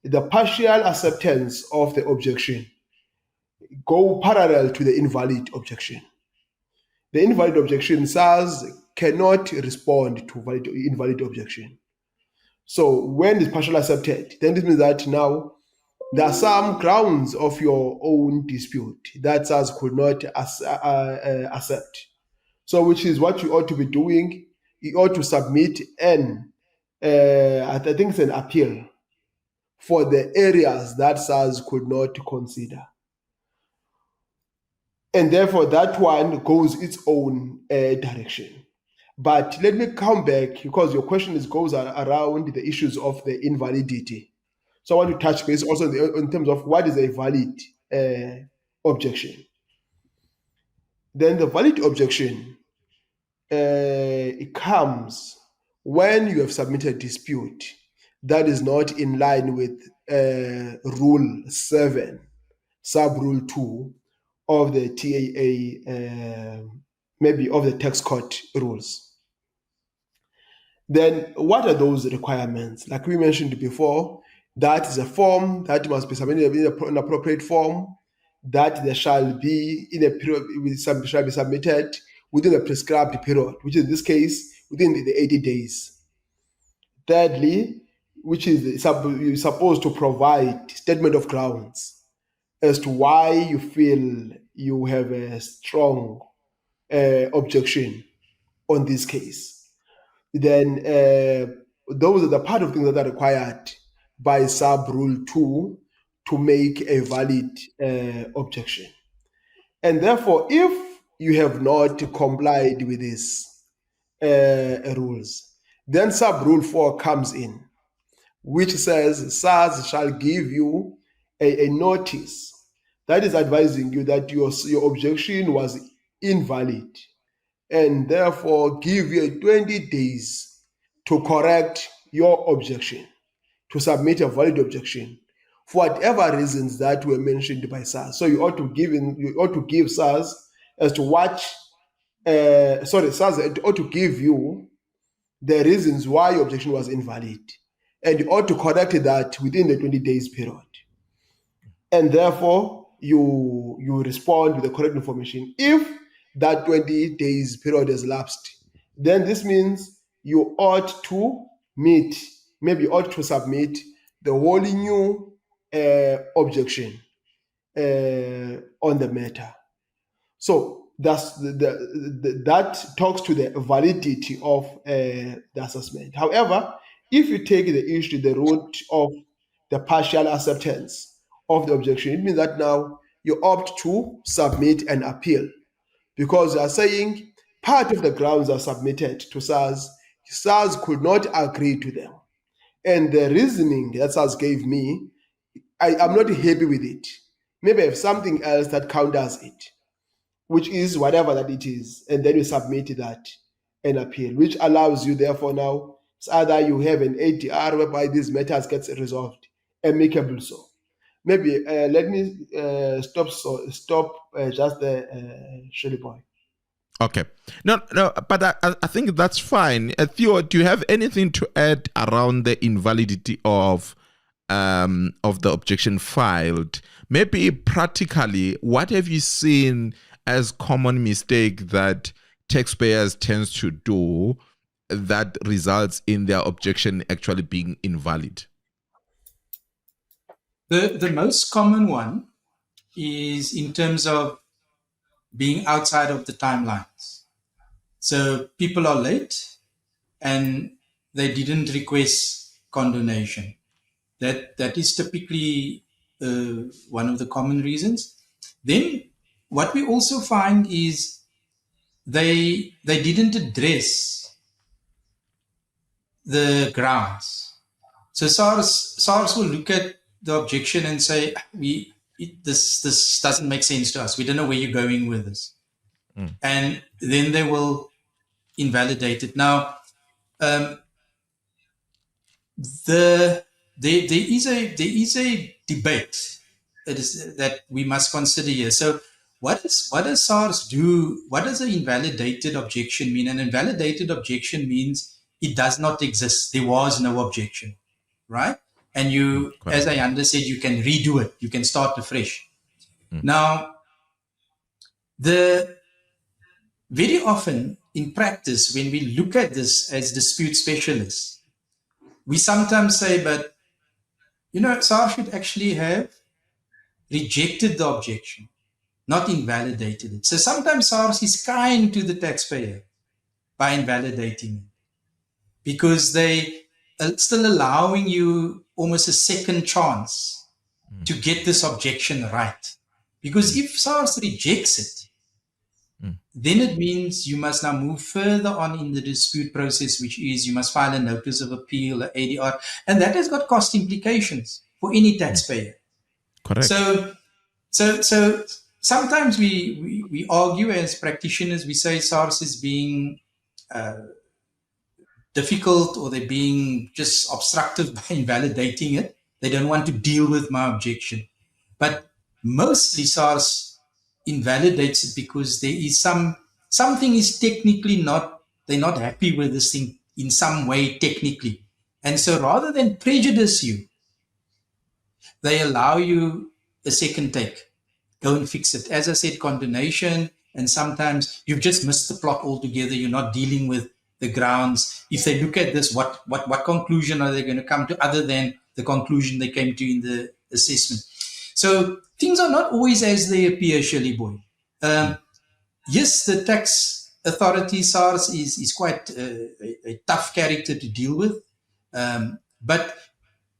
[SPEAKER 3] the partial acceptance of the objection go parallel to the invalid objection. The invalid objection, SARS cannot respond to invalid objection. So when it's partially accepted, then this means that now there are some grounds of your own dispute that SARS could not accept. So which is what you ought to be doing. You ought to submit I think it's an appeal for the areas that SARS could not consider. And therefore, that one goes its own direction. But let me come back, because your question goes around the issues of the invalidity. So I want to touch base also in terms of what is a valid objection. Then the valid objection, it comes when you have submitted a dispute that is not in line with Rule 7, sub-rule 2 of the TAA, maybe of the tax court rules. Then what are those requirements? Like we mentioned before, that is a form that must be submitted in an appropriate form, that there shall be in a period, shall be submitted within a prescribed period, which in this case, within the 80 days. Thirdly, which is you're supposed to provide statement of grounds as to why you feel you have a strong objection on this case. Then those are the part of things that are required by sub-rule 2 to make a valid objection. And therefore, if you have not complied with these rules, then sub-rule 4 comes in, which says SARS shall give you a notice that is advising you that your objection was invalid, and therefore give you 20 days to correct your objection, to submit a valid objection for whatever reasons that were mentioned by SARS. So you ought to give SARS as to what SARS ought to give you the reasons why your objection was invalid, and you ought to correct that within the 20 days period. And therefore, you respond with the correct information. If that 20 days period has lapsed, then this means you ought to submit the wholly new objection on the matter. So that talks to the validity of the assessment. However, if you take the issue, the route of the partial acceptance of the objection, it means that now you opt to submit an appeal, because you are saying part of the grounds are submitted to SARS. SARS could not agree to them. And the reasoning that SARS gave me, I'm not happy with it. Maybe I have something else that counters it, which is whatever that it is. And then you submit that, an appeal, which allows you, therefore, now, it's either you have an ADR whereby these matters gets resolved, amicable so. Maybe let me stop just the Shillyboy.
[SPEAKER 1] Okay. No, but I think that's fine. Theo, do you have anything to add around the invalidity of the objection filed? Maybe practically, what have you seen as common mistake that taxpayers tends to do that results in their objection actually being invalid?
[SPEAKER 2] The most common one is in terms of being outside of the timelines. So people are late and they didn't request condonation. That is typically one of the common reasons. Then what we also find is they didn't address the grounds. So SARS will look at the objection and say, this doesn't make sense to us. We don't know where you're going with this. And then they will invalidate it. Now, there is a debate that we must consider here. So what does SARS do? What does an invalidated objection mean? An invalidated objection means it does not exist. There was no objection, right? And you, as Ayanda said, you can redo it. You can start afresh. Now, very often in practice, when we look at this as dispute specialists, we sometimes say, but, SARS should actually have rejected the objection, not invalidated it. So sometimes SARS is kind to the taxpayer by invalidating it, because they are still allowing you almost a second chance to get this objection right. Because if SARS rejects it, then it means you must now move further on in the dispute process, which is you must file a notice of appeal, an ADR, and that has got cost implications for any taxpayer.
[SPEAKER 1] Correct.
[SPEAKER 2] So sometimes we argue as practitioners, we say SARS is being difficult, or they're being just obstructive by invalidating it. They don't want to deal with my objection. But mostly SARS invalidates it because there is something is technically they're not happy with this thing in some way technically. And so rather than prejudice you, they allow you a second take. Go and fix it. As I said, condonation, and sometimes you've just missed the plot altogether. You're not dealing with the grounds. If they look at this, what conclusion are they going to come to other than the conclusion they came to in the assessment? So things are not always as they appear, Shillyboy. Yes, the tax authority, SARS, is quite a tough character to deal with. But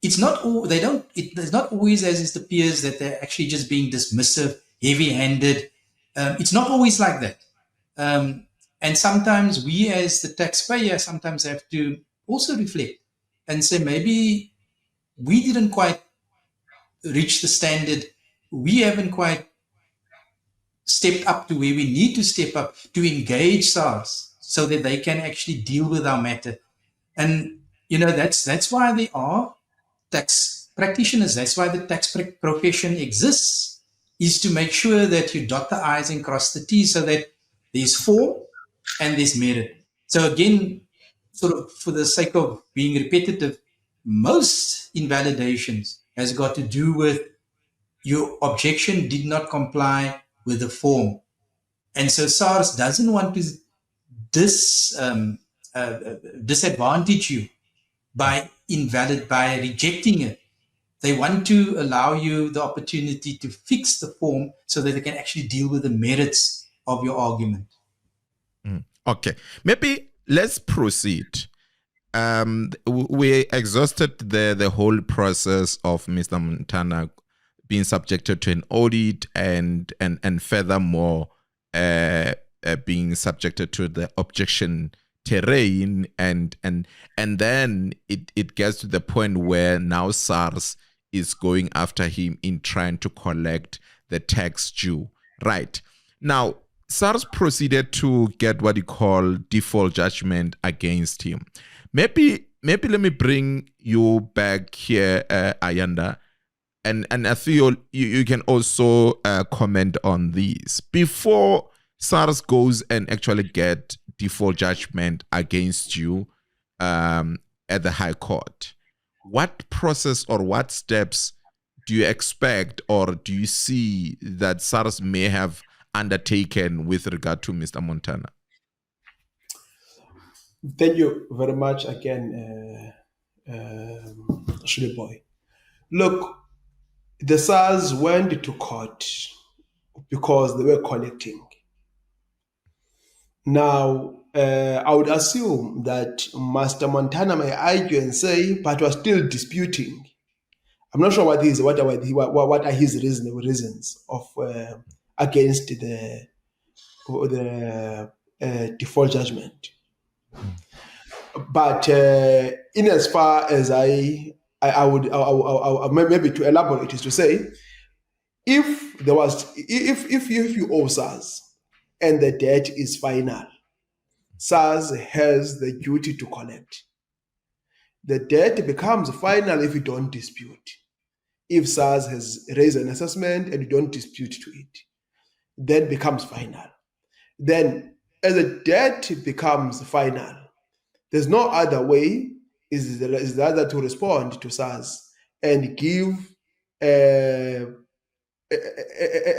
[SPEAKER 2] it's not all, it's not always as it appears that they're actually just being dismissive, heavy-handed. It's not always like that. And sometimes we as the taxpayer sometimes have to also reflect and say, maybe we didn't quite reach the standard. We haven't quite stepped up to where we need to step up to engage SARS so that they can actually deal with our matter. And, that's why there are tax practitioners. That's why the tax profession exists, is to make sure that you dot the I's and cross the T's so that there's form and there's merit. So again, sort of for the sake of being repetitive, most invalidations has got to do with your objection did not comply with the form. And so SARS doesn't want to disadvantage you by rejecting it. They want to allow you the opportunity to fix the form so that they can actually deal with the merits of your argument.
[SPEAKER 1] Okay, maybe let's proceed. We exhausted the whole process of Mr. Montana being subjected to an audit and furthermore being subjected to the objection terrain, and then it gets to the point where now SARS is going after him in trying to collect the tax due. Right. Now, SARS proceeded to get what you call default judgment against him. Maybe let me bring you back here, Ayanda, and Theo, you can also comment on these. Before SARS goes and actually get default judgment against you at the High Court, what process or what steps do you expect or do you see that SARS may have undertaken with regard to Mr. Montana?
[SPEAKER 3] Thank you very much again, Shillyboy. Look, the SARS went to court because they were collecting. Now, I would assume that Master Montana may argue and say, but we're still disputing. I'm not sure what are his reasonable reasons of against the default judgment. But in as far as I would maybe to elaborate is to say, if you owe SARS and the debt is final, SARS has the duty to collect. The debt becomes final if you don't dispute. If SARS has raised an assessment and you don't dispute to it, then becomes final. Then, as the debt becomes final, there's no other way is the other to respond to SARS and give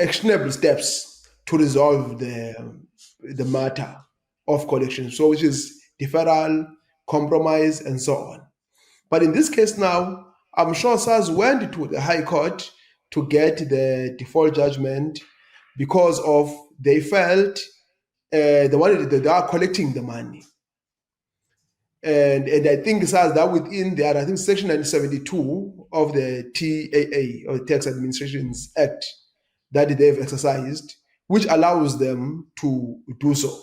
[SPEAKER 3] actionable steps to resolve the matter of collection, so which is deferral, compromise, and so on. But in this case now, I'm sure SARS went to the High Court to get the default judgment because of they felt they are collecting the money. And I think SARS that within there, I think Section 972 of the TAA, or the Tax Administrations Act, that they've exercised, which allows them to do so.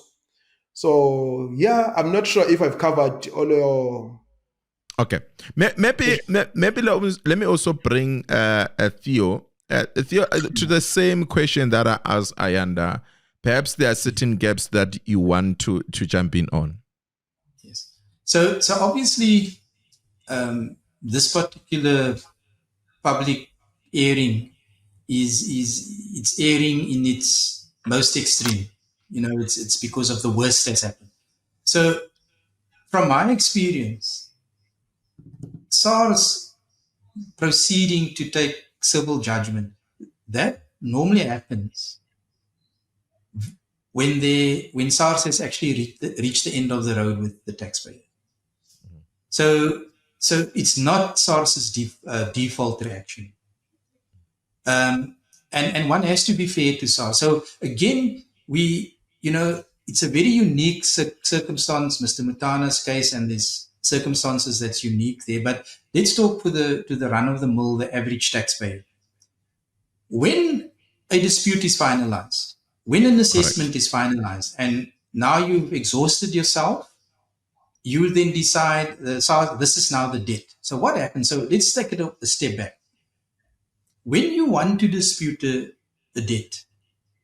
[SPEAKER 3] So yeah, I'm not sure if I've covered all your.
[SPEAKER 1] Okay, maybe let me also bring Theo. Theo, to the same question that I asked Ayanda. Perhaps there are certain gaps that you want to jump in on.
[SPEAKER 2] Yes. So obviously, this particular public hearing it's erring in its most extreme. It's because of the worst that's happened. So from my experience, SARS proceeding to take civil judgment, that normally happens when SARS has actually reached the end of the road with the taxpayer. So it's not SARS's default reaction. And one has to be fair to SARS. So again, it's a very unique circumstance, Mr. Mutana's case, and there's circumstances that's unique there. But let's talk to the run-of-the-mill, the average taxpayer. When a dispute is finalized, when an assessment is finalized, and now you've exhausted yourself, you will then decide, this is now the debt. So what happens? So let's take it a step back. When you want to dispute a debt,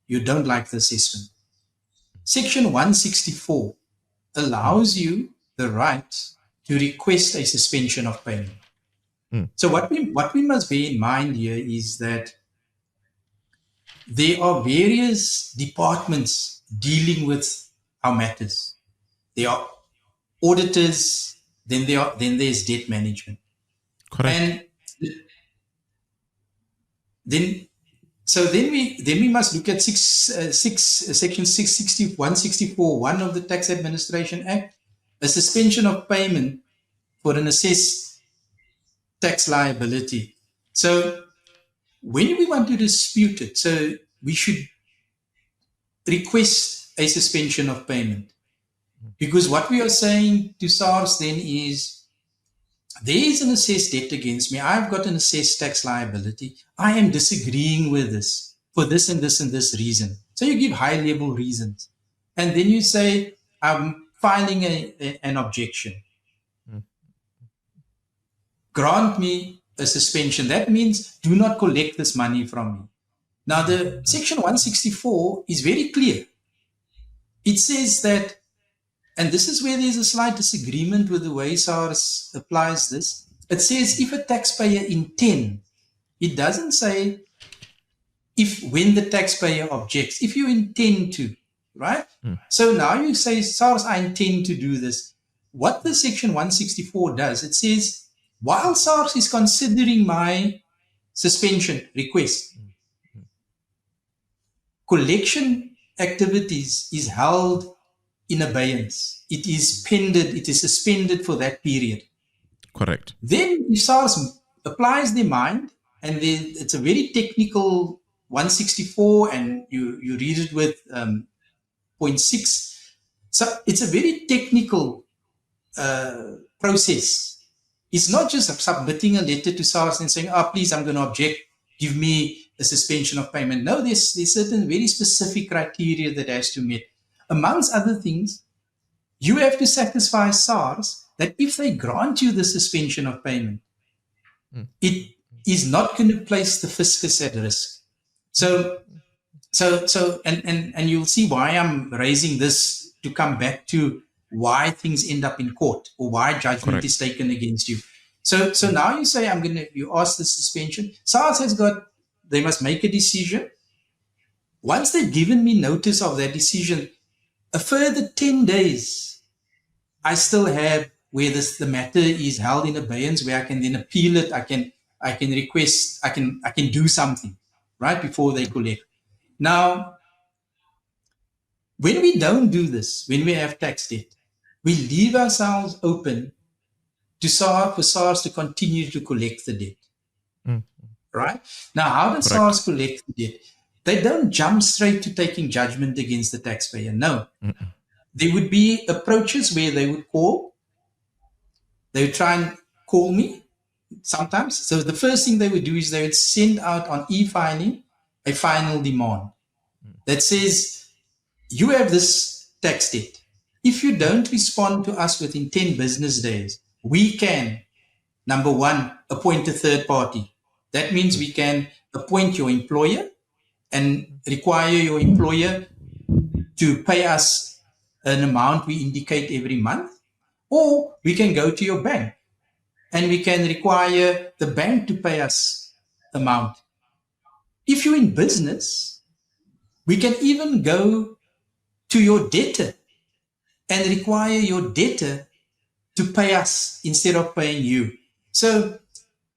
[SPEAKER 2] you don't like the assessment. Section 164 allows you the right to request a suspension of payment. So what we must bear in mind here is that there are various departments dealing with our matters. There are auditors, then there's debt management.
[SPEAKER 1] Correct.
[SPEAKER 2] And then we must look at section 164 of the Tax Administration Act, a suspension of payment for an assessed tax liability. So when we want to dispute it, so we should request a suspension of payment. Because what we are saying to SARS then is, there is an assessed debt against me. I've got an assessed tax liability. I am disagreeing with this for this and this and this reason. So you give high-level reasons. And then you say, I'm filing an objection. Grant me a suspension. That means do not collect this money from me. Now, the section 164 is very clear. It says that, and this is where there's a slight disagreement with the way SARS applies this. It says if a taxpayer intends, it doesn't say when the taxpayer objects, if you intend to, right? So now you say, SARS, I intend to do this. What the section 164 does, it says, while SARS is considering my suspension request, collection activities is held in abeyance. It is suspended for that period.
[SPEAKER 1] Correct.
[SPEAKER 2] Then if SARS applies their mind, and it's a very technical 164, and you read it with 0.6. So it's a very technical process. It's not just submitting a letter to SARS and saying, please, I'm going to object, give me a suspension of payment. No, there's certain very specific criteria that has to meet. Amongst other things, you have to satisfy SARS that if they grant you the suspension of payment, it is not going to place the fiscus at risk. So you'll see why I'm raising this, to come back to why things end up in court or why judgment is taken against you. So now you say, you ask the suspension. SARS they must make a decision. Once they've given me notice of that decision, a further 10 days, I still have where the matter is held in abeyance, where I can then appeal it. I can request, I can do something, right, before they collect. Now, when we don't do this, when we have tax debt, we leave ourselves open for SARS to continue to collect the debt. Right? Now, how does SARS collect the debt? They don't jump straight to taking judgment against the taxpayer. No. There would be approaches where they would call. They would try and call me sometimes. So the first thing they would do is they would send out on e-filing a final demand that says, you have this tax debt. If you don't respond to us within 10 business days, we can, number one, appoint a third party. That means we can appoint your employer and require your employer to pay us an amount we indicate every month, or we can go to your bank and we can require the bank to pay us amount. If you're in business, we can even go to your debtor and require your debtor to pay us instead of paying you. So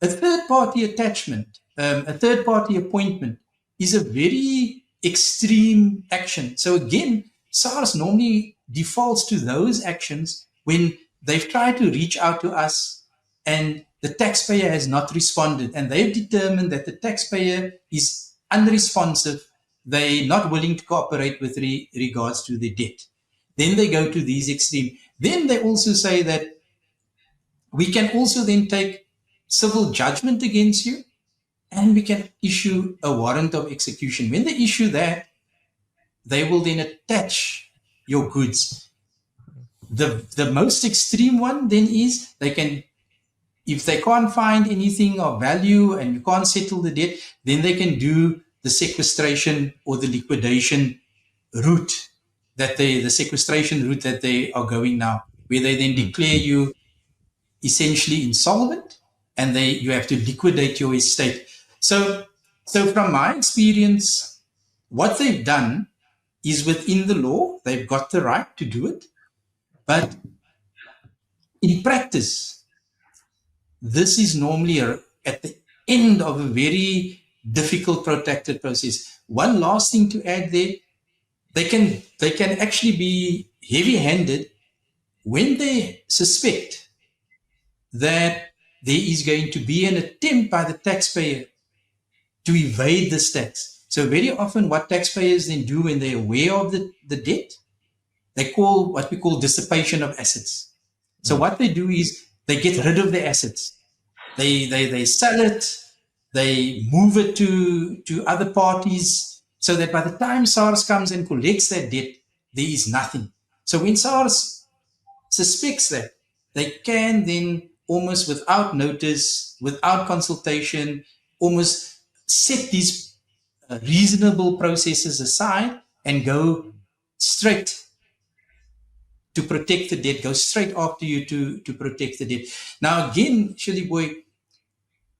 [SPEAKER 2] a third-party attachment, a third-party appointment is a very extreme action. So again, SARS normally defaults to those actions when they've tried to reach out to us and the taxpayer has not responded, and they've determined that the taxpayer is unresponsive, they're not willing to cooperate with regards to the debt. Then they go to these extreme. Then they also say that we can also then take civil judgment against you, and we can issue a warrant of execution. When they issue that, they will then attach your goods. The most extreme one then is they can, if they can't find anything of value and you can't settle the debt, then they can do the sequestration or the liquidation route the sequestration route that they are going now, where they then declare you essentially insolvent and you have to liquidate your estate. So from my experience, what they've done is within the law. They've got the right to do it. But in practice, this is normally at the end of a very difficult, protracted process. One last thing to add there, they can actually be heavy-handed when they suspect that there is going to be an attempt by the taxpayer to evade this tax. So very often what taxpayers then do when they're aware of the debt, they call what we call dissipation of assets. So what they do is they get rid of the assets. They sell it, they move it to other parties, so that by the time SARS comes and collects that debt, there is nothing. So when SARS suspects that, they can then almost without notice, without consultation, almost set these reasonable processes aside and go straight to protect the debt, go straight after you to protect the debt. Now again, Shillyboy,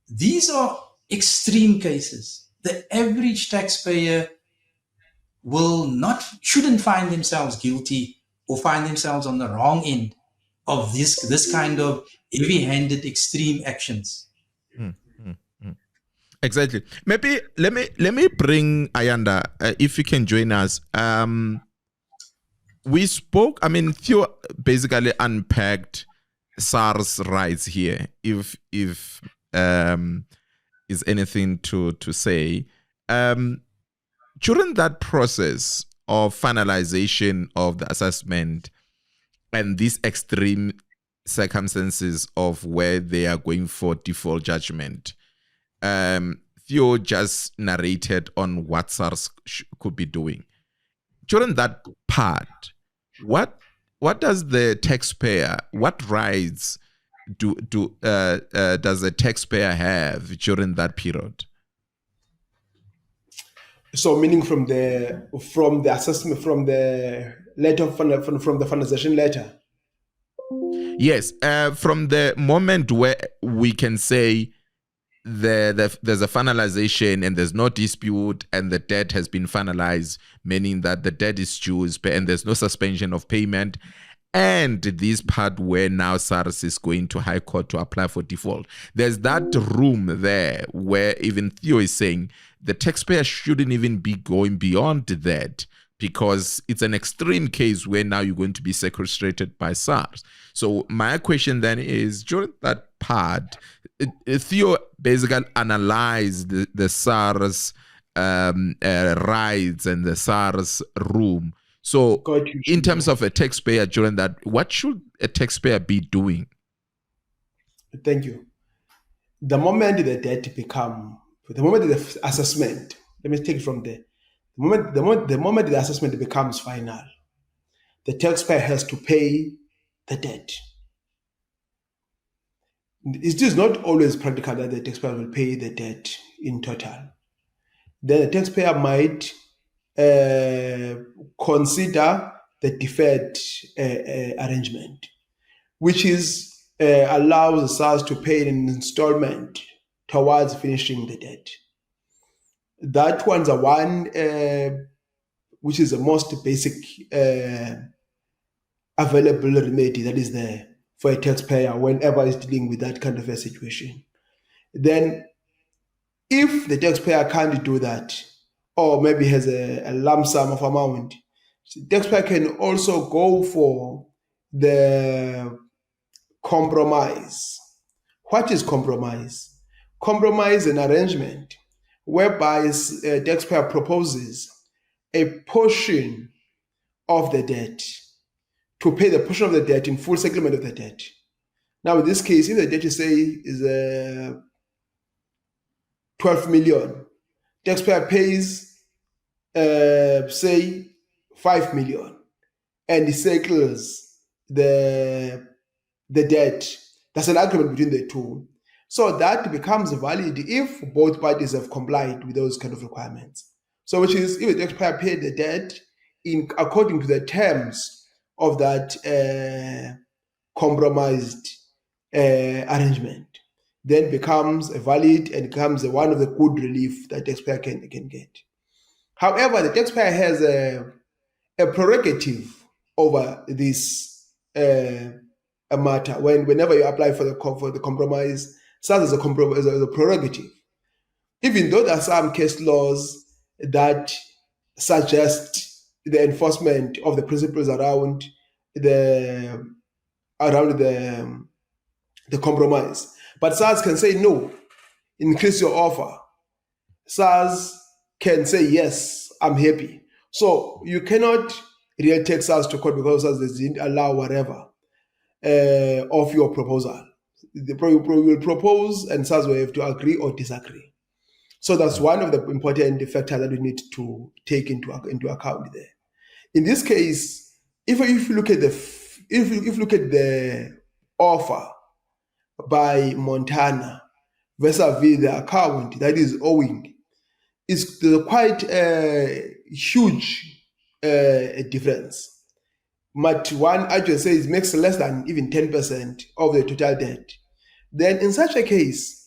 [SPEAKER 2] these are extreme cases. The average taxpayer shouldn't find themselves guilty or find themselves on the wrong end of this kind of heavy-handed extreme actions.
[SPEAKER 1] Exactly. Maybe let me bring Ayanda, if you can join us. We spoke. I mean, Theo basically unpacked SARS rights here. If is anything to say. During that process of finalization of the assessment and these extreme circumstances of where they are going for default judgment, Theo just narrated on what SARS could be doing. During that part, what does the taxpayer, what rights does the taxpayer have during that period?
[SPEAKER 3] So, meaning from the assessment, from the letter, from the finalization letter.
[SPEAKER 1] Yes, from the moment where we can say there's a finalization and there's no dispute and the debt has been finalized, meaning that the debt is due and there's no suspension of payment. And this part where now SARS is going to High Court to apply for default. There's that room there where even Theo is saying the taxpayer shouldn't even be going beyond that, because it's an extreme case where now you're going to be sequestrated by SARS. So my question then is, during that part, Theo basically analyzed the SARS rights and the SARS room. So in terms of a taxpayer during that, what should a taxpayer be doing?
[SPEAKER 3] Thank you. The moment the debt the moment the assessment, let me take it from there. The moment the assessment becomes final, the taxpayer has to pay the debt. It is not always practical that the taxpayer will pay the debt in total. Then the taxpayer might consider the deferred arrangement, which is allows SARS to pay an installment towards finishing the debt. That one's a one which is the most basic available remedy that is there for a taxpayer whenever he's dealing with that kind of a situation. Then if the taxpayer can't do that, or maybe has a lump sum of amount, the taxpayer can also go for the compromise. What is compromise? Compromise is an arrangement whereby a taxpayer proposes a portion of the debt to pay the portion of the debt in full settlement of the debt. Now, in this case, if the debt, is 12 million, taxpayer pays, say, 5 million, and he settles the debt. That's an agreement between the two. So that becomes valid if both parties have complied with those kind of requirements. So which is, if the taxpayer paid the debt according to the terms of that compromised arrangement, then becomes valid and becomes one of the good relief that taxpayer can get. However, the taxpayer has a prerogative over this matter. Whenever you apply for the compromise, SARS is a prerogative. Even though there are some case laws that suggest the enforcement of the principles around the compromise, but SARS can say no, increase your offer. SARS can say yes, I'm happy. So you cannot really take SARS to court because SARS didn't allow whatever of your proposal. The will propose and SARS will have to agree or disagree. So that's one of the important factors that we need to take into account there. In this case, if you look at the offer by Montana vis-a-vis the account that is owing, is quite a huge difference. But one actually says makes less than even 10% of the total debt. Then in such a case,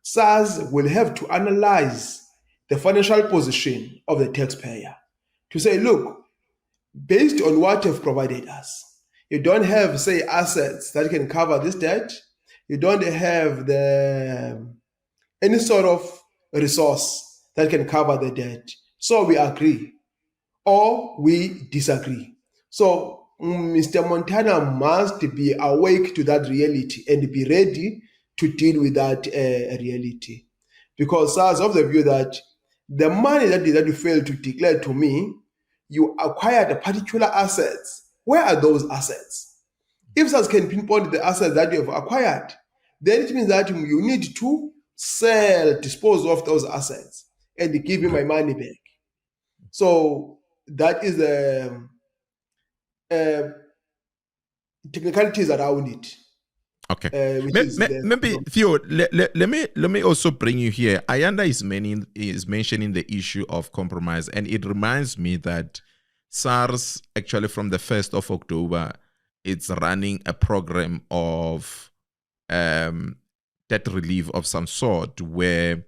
[SPEAKER 3] SARS will have to analyze the financial position of the taxpayer to say, look, based on what you've provided us, you don't have, say, assets that can cover this debt. You don't have any sort of resource that can cover the debt. So we agree or we disagree. So Mr. Montana must be awake to that reality and be ready to deal with that reality. Because SARS of the view that the money that you failed to declare to me, you acquired a particular assets. Where are those assets? If SARS can pinpoint the assets that you have acquired, then it means that you need to dispose of those assets and give me my money back. So that is the technicalities around it.
[SPEAKER 1] Okay. Maybe Theo, let me also bring you here. Ayanda is mentioning the issue of compromise, and it reminds me that SARS actually from the 1st of October, it's running a program of debt relief of some sort where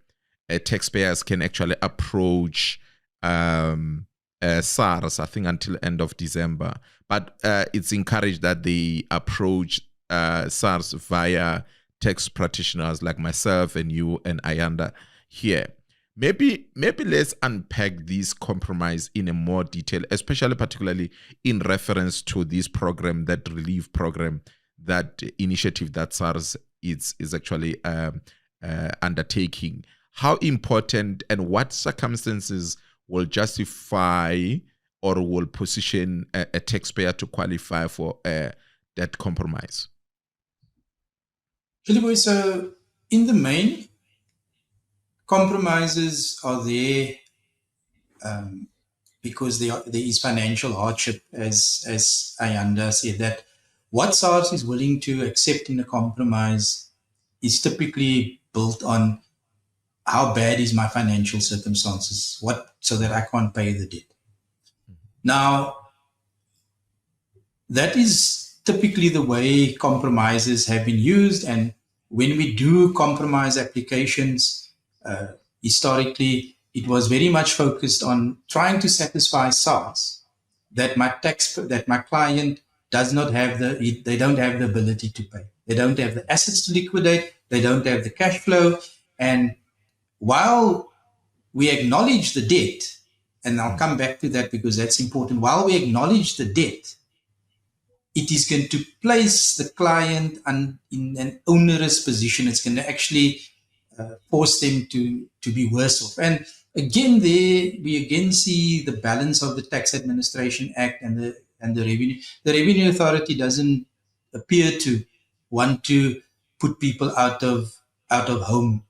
[SPEAKER 1] taxpayers can actually approach SARS, I think until end of December. But it's encouraged that they approach SARS via tax practitioners like myself and you and Ayanda here. Maybe let's unpack this compromise in a more detail, especially particularly in reference to this program, that relief program, that initiative that SARS is actually undertaking. How important and what circumstances will justify or will position a taxpayer to qualify for that compromise?
[SPEAKER 2] Shillyboy, so in the main, compromises are there because there is financial hardship, as Ayanda said, that what SARS is willing to accept in a compromise is typically built on how bad is my financial circumstances, so that I can't pay the debt. Now, that is typically the way compromises have been used, and when we do compromise applications, historically, it was very much focused on trying to satisfy SARS that my client does not have they don't have the ability to pay. They don't have the assets to liquidate. They don't have the cash flow. And while we acknowledge the debt, and I'll come back to that because that's important, while we acknowledge the debt, it is going to place the client in an onerous position. It's going to actually force them to be worse off. And again, we again see the balance of the Tax Administration Act and the revenue. The Revenue Authority doesn't appear to want to put people out of home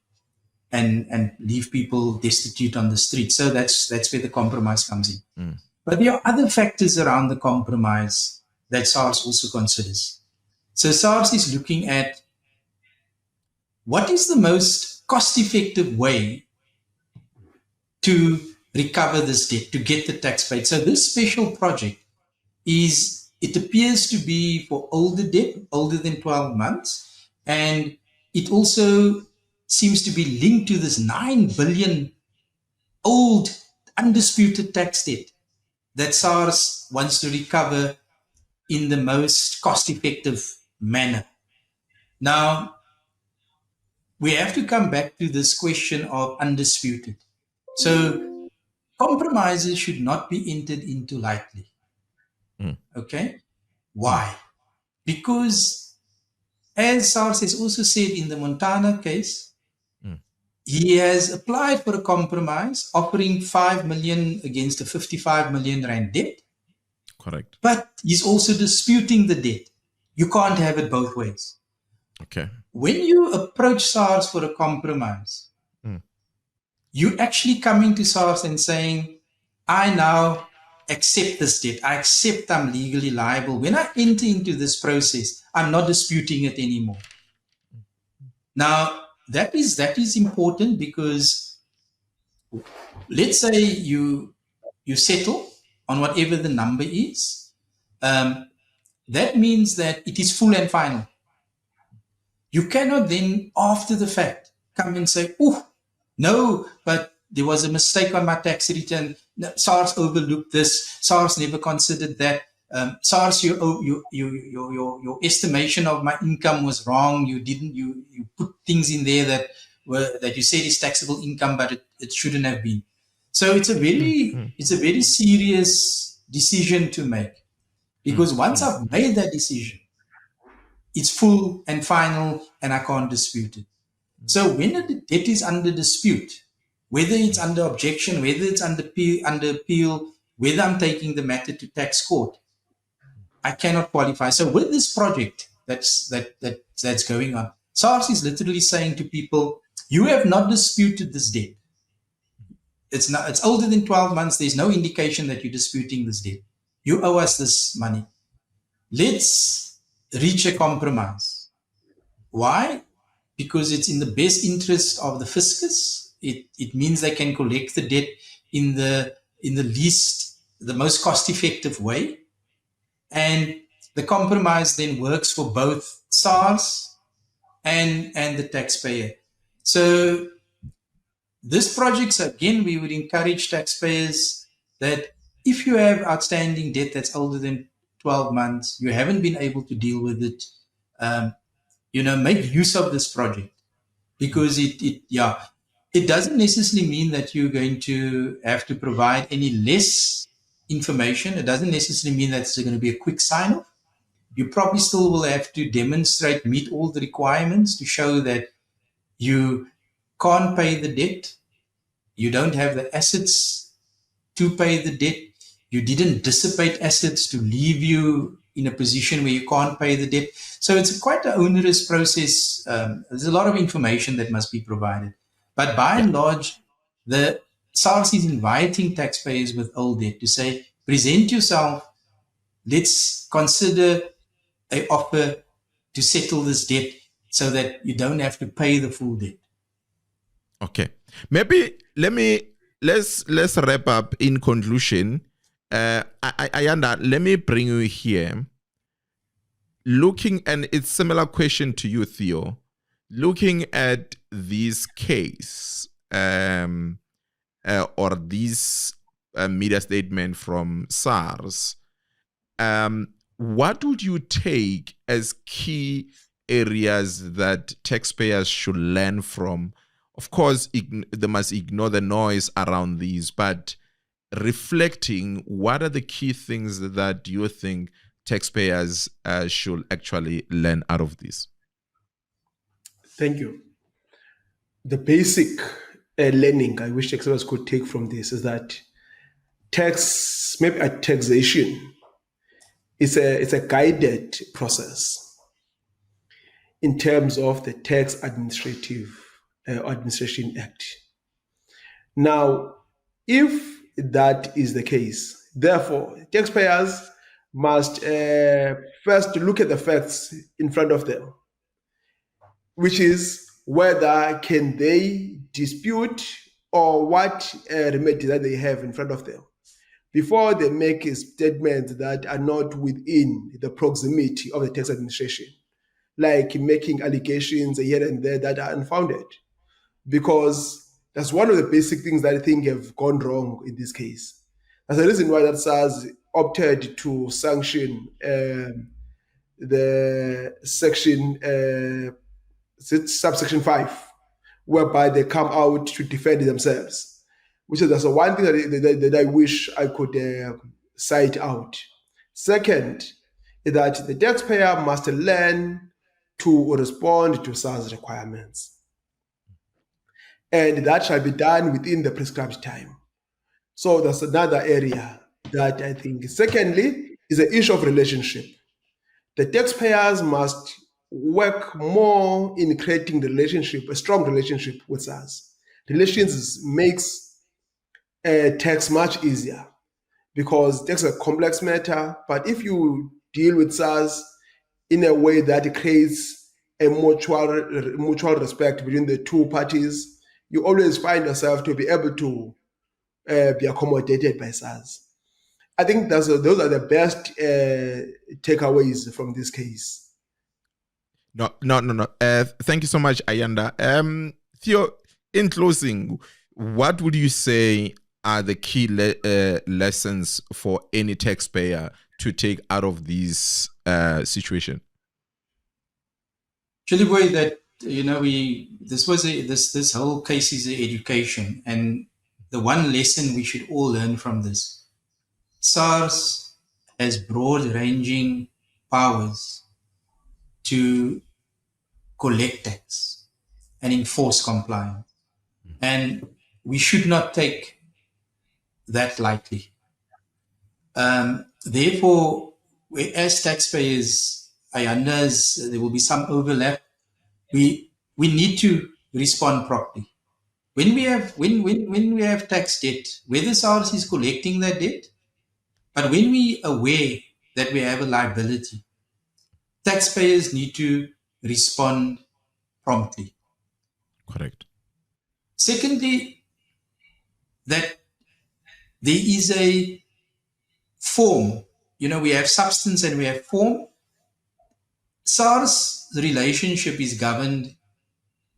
[SPEAKER 2] and leave people destitute on the street. So that's where the compromise comes in. But there are other factors around the compromise that SARS also considers. So SARS is looking at what is the most cost-effective way to recover this debt, to get the tax paid. So this special project it appears to be for older debt, older than 12 months, and it also seems to be linked to this 9 billion old undisputed tax debt that SARS wants to recover in the most cost-effective manner. Now, we have to come back to this question of undisputed. So compromises should not be entered into lightly. Okay? Why? Because as SARS has also said in the Montana case, he has applied for a compromise offering 5 million against a 55 million rand debt.
[SPEAKER 1] Correct.
[SPEAKER 2] But he's also disputing the debt. You can't have it both ways.
[SPEAKER 1] Okay.
[SPEAKER 2] When you approach SARS for a compromise, you're actually coming to SARS and saying, I now accept this debt. I accept I'm legally liable. When I enter into this process, I'm not disputing it anymore. Now, that is important because let's say you settle on whatever the number is. That means that it is full and final. You cannot then, after the fact, come and say, oh, no, but there was a mistake on my tax return. No, SARS overlooked this. SARS never considered that. SARS, your estimation of my income was wrong. You put things in there that you said is taxable income, but it shouldn't have been. So it's a very serious decision to make, because once I've made that decision, it's full and final, and I can't dispute it. So when the debt is under dispute, whether it's under objection, whether it's under appeal, whether I'm taking the matter to tax court, I cannot qualify. So with this project that's going on, SARS is literally saying to people, you have not disputed this debt. It's older than 12 months. There's no indication that you're disputing this debt. You owe us this money. Let's reach a compromise. Why? Because it's in the best interest of the fiscus. It means they can collect the debt in the most cost-effective way. And the compromise then works for both SARS and the taxpayer. So this project, again, we would encourage taxpayers that if you have outstanding debt that's older than 12 months, you haven't been able to deal with it, make use of this project, because it doesn't necessarily mean that you're going to have to provide any less information. It doesn't necessarily mean that it's going to be a quick sign-off. You probably still will have to meet all the requirements to show that you can't pay the debt, you don't have the assets to pay the debt, you didn't dissipate assets to leave you in a position where you can't pay the debt. So it's quite an onerous process. There's a lot of information that must be provided. But by and large, the SARS is inviting taxpayers with old debt to say, present yourself, let's consider an offer to settle this debt so that you don't have to pay the full debt.
[SPEAKER 1] Okay. Maybe let's wrap up in conclusion. Ayanda, let me bring you here. Looking, and it's similar question to you, Theo. Looking at this case, or this media statement from SARS, what would you take as key areas that taxpayers should learn from? Of course, they must ignore the noise around these, but reflecting, what are the key things that you think taxpayers should actually learn out of this?
[SPEAKER 3] Thank you. The basic learning I wish taxpayers could take from this is that taxation is a guided process in terms of the Tax Administration Act. Now, if that is the case, therefore, taxpayers must first look at the facts in front of them, which is whether can they dispute or what remedy that they have in front of them before they make statements that are not within the proximity of the tax administration, like making allegations here and there that are unfounded. Because that's one of the basic things that I think have gone wrong in this case. That's the reason why that SARS opted to sanction the subsection 5, whereby they come out to defend themselves, which is also one thing that I wish I could cite out. Second, is that the taxpayer must learn to respond to SARS requirements. And that shall be done within the prescribed time. So that's another area that I think. Secondly, is the issue of relationship. The taxpayers must work more in creating the relationship, a strong relationship with SARS. Relations makes tax much easier because tax is a complex matter, but if you deal with SARS in a way that creates a mutual respect between the two parties, you always find yourself to be able to be accommodated by SARS. I think those are the best takeaways from this case.
[SPEAKER 1] No. Thank you so much, Ayanda. Theo, in closing, what would you say are the key lessons for any taxpayer to take out of this situation?
[SPEAKER 2] Shillyboy, that this whole case is education, and the one lesson we should all learn from this: SARS has broad-ranging powers to collect tax and enforce compliance, and we should not take that lightly. Therefore, as taxpayers, Ayandas, there will be some overlap. We need to respond properly. When we have tax debt, whether SARS is collecting that debt, but when we are aware that we have a liability, taxpayers need to respond promptly.
[SPEAKER 1] Correct.
[SPEAKER 2] Secondly, that there is a form. We have substance and we have form. SARS, the relationship is governed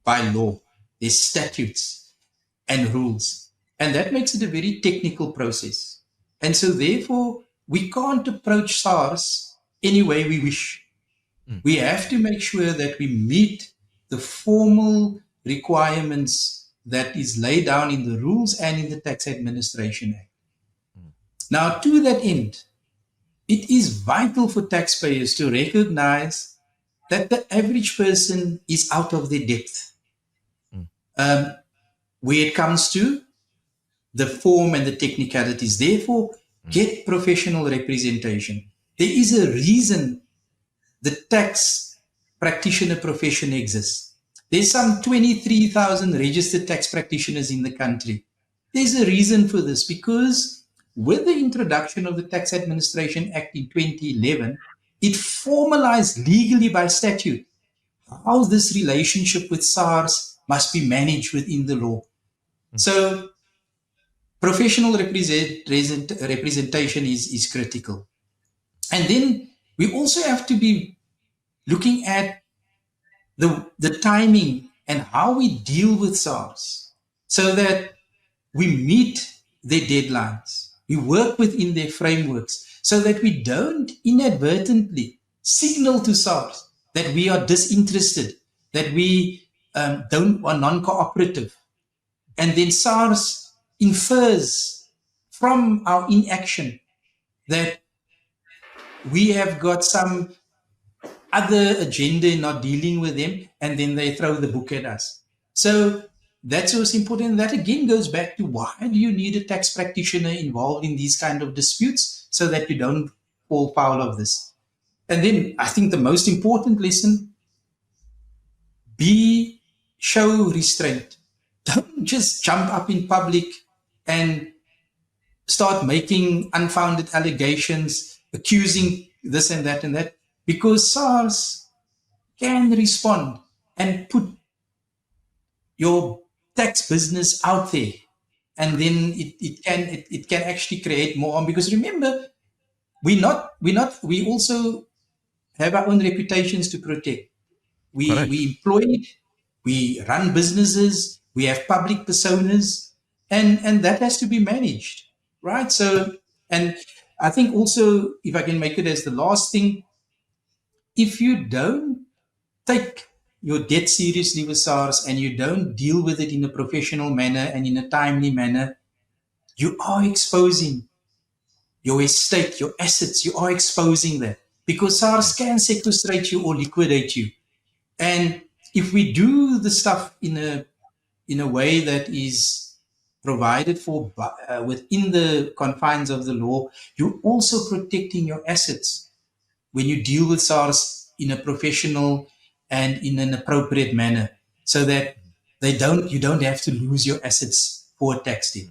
[SPEAKER 2] by law. There's statutes and rules. And that makes it a very technical process. And so therefore, we can't approach SARS any way we wish. We have to make sure that we meet the formal requirements that is laid down in the rules and in the Tax Administration Act. Now, to that end, it is vital for taxpayers to recognize that the average person is out of their depth where it comes to the form and the technicalities. Therefore, get professional representation. There is a reason the tax practitioner profession exists. There's some 23,000 registered tax practitioners in the country. There's a reason for this, because with the introduction of the Tax Administration Act in 2011, it formalized legally by statute how this relationship with SARS must be managed within the law. So professional representation is critical. And then we also have to be looking at the timing and how we deal with SARS, so that we meet their deadlines. We work within their frameworks so that we don't inadvertently signal to SARS that we are disinterested, that we are non-cooperative. And then SARS infers from our inaction that we have got some other agenda in not dealing with them, and then they throw the book at us. So that's what's important. That again goes back to why do you need a tax practitioner involved in these kind of disputes so that you don't fall foul of this. And then I think the most important lesson, show restraint. Don't just jump up in public and start making unfounded allegations, accusing this and that, because SARS can respond and put your tax business out there, and then it can actually create more harm. Because remember, we also have our own reputations to protect. We employ, we run businesses, we have public personas, and that has to be managed, right? So, and I think also, if I can make it as the last thing, if you don't take your debt seriously with SARS and you don't deal with it in a professional manner and in a timely manner, you are exposing your estate, your assets, you are exposing that, because SARS can sequestrate you or liquidate you. And if we do the stuff in a way that is provided for within the confines of the law, you're also protecting your assets when you deal with SARS in a professional and in an appropriate manner, so that you don't have to lose your assets for a tax debt.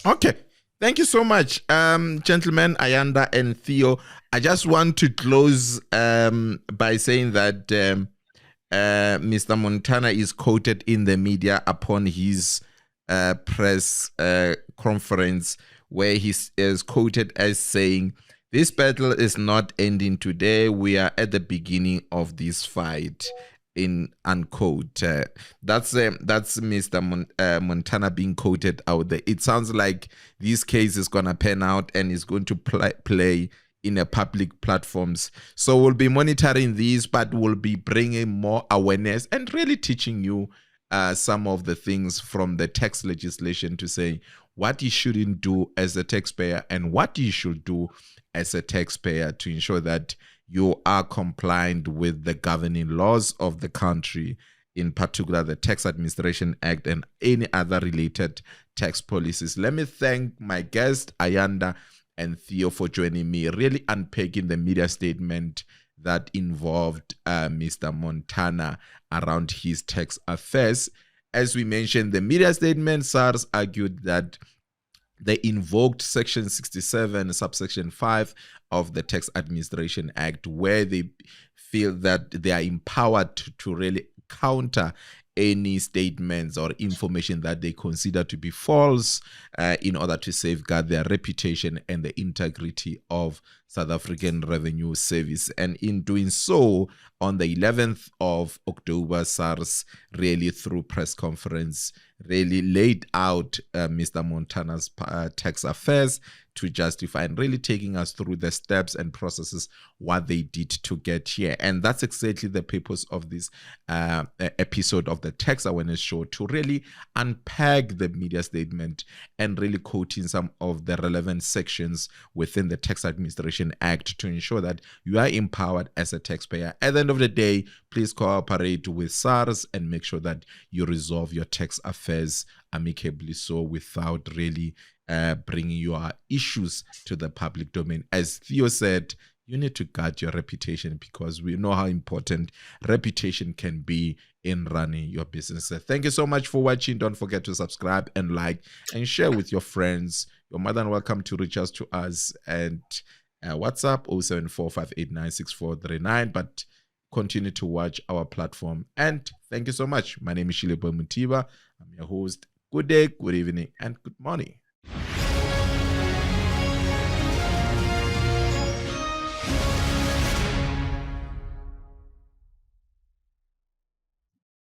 [SPEAKER 1] Okay. Thank you so much, gentlemen, Ayanda and Theo. I just want to close by saying that Mr. Montana is quoted in the media upon his press conference, where he is quoted as saying, "This battle is not ending today. We are at the beginning of this fight." In unquote. That's Mr. Montana being quoted out there. It sounds like this case is gonna pan out and is going to play in a public platforms. So we'll be monitoring these, but we'll be bringing more awareness and really teaching you some of the things from the tax legislation to say what you shouldn't do as a taxpayer and what you should do as a taxpayer to ensure that you are compliant with the governing laws of the country, in particular the Tax Administration Act and any other related tax policies. Let me thank my guests, Ayanda and Theo, for joining me, really unpacking the media statement that involved Mr. Montana around his tax affairs. As we mentioned, the media statement, SARS argued that they invoked Section 67, subsection 5 of the Tax Administration Act, where they feel that they are empowered to really counter any statements or information that they consider to be false in order to safeguard their reputation and the integrity of South African Revenue Service. And in doing so, on the 11th of October, SARS really through press conference really laid out Mr. Montana's tax affairs to justify and really taking us through the steps and processes, what they did to get here. And that's exactly the purpose of this episode of the Tax Awareness Show, to really unpack the media statement and really quoting some of the relevant sections within the Tax Administration Act to ensure that you are empowered as a taxpayer. At the end of the day, please cooperate with SARS and make sure that you resolve your tax affairs amicably, so without really bringing your issues to the public domain. As Theo said, you need to guard your reputation, because we know how important reputation can be in running your business. So thank you so much for watching. Don't forget to subscribe and like and share with your friends. You're more than welcome to reach out to us and WhatsApp 0745896439. But continue to watch our platform. And thank you so much. My name is Shillyboy Mothiba. I'm your host. Good day, good evening, and good morning.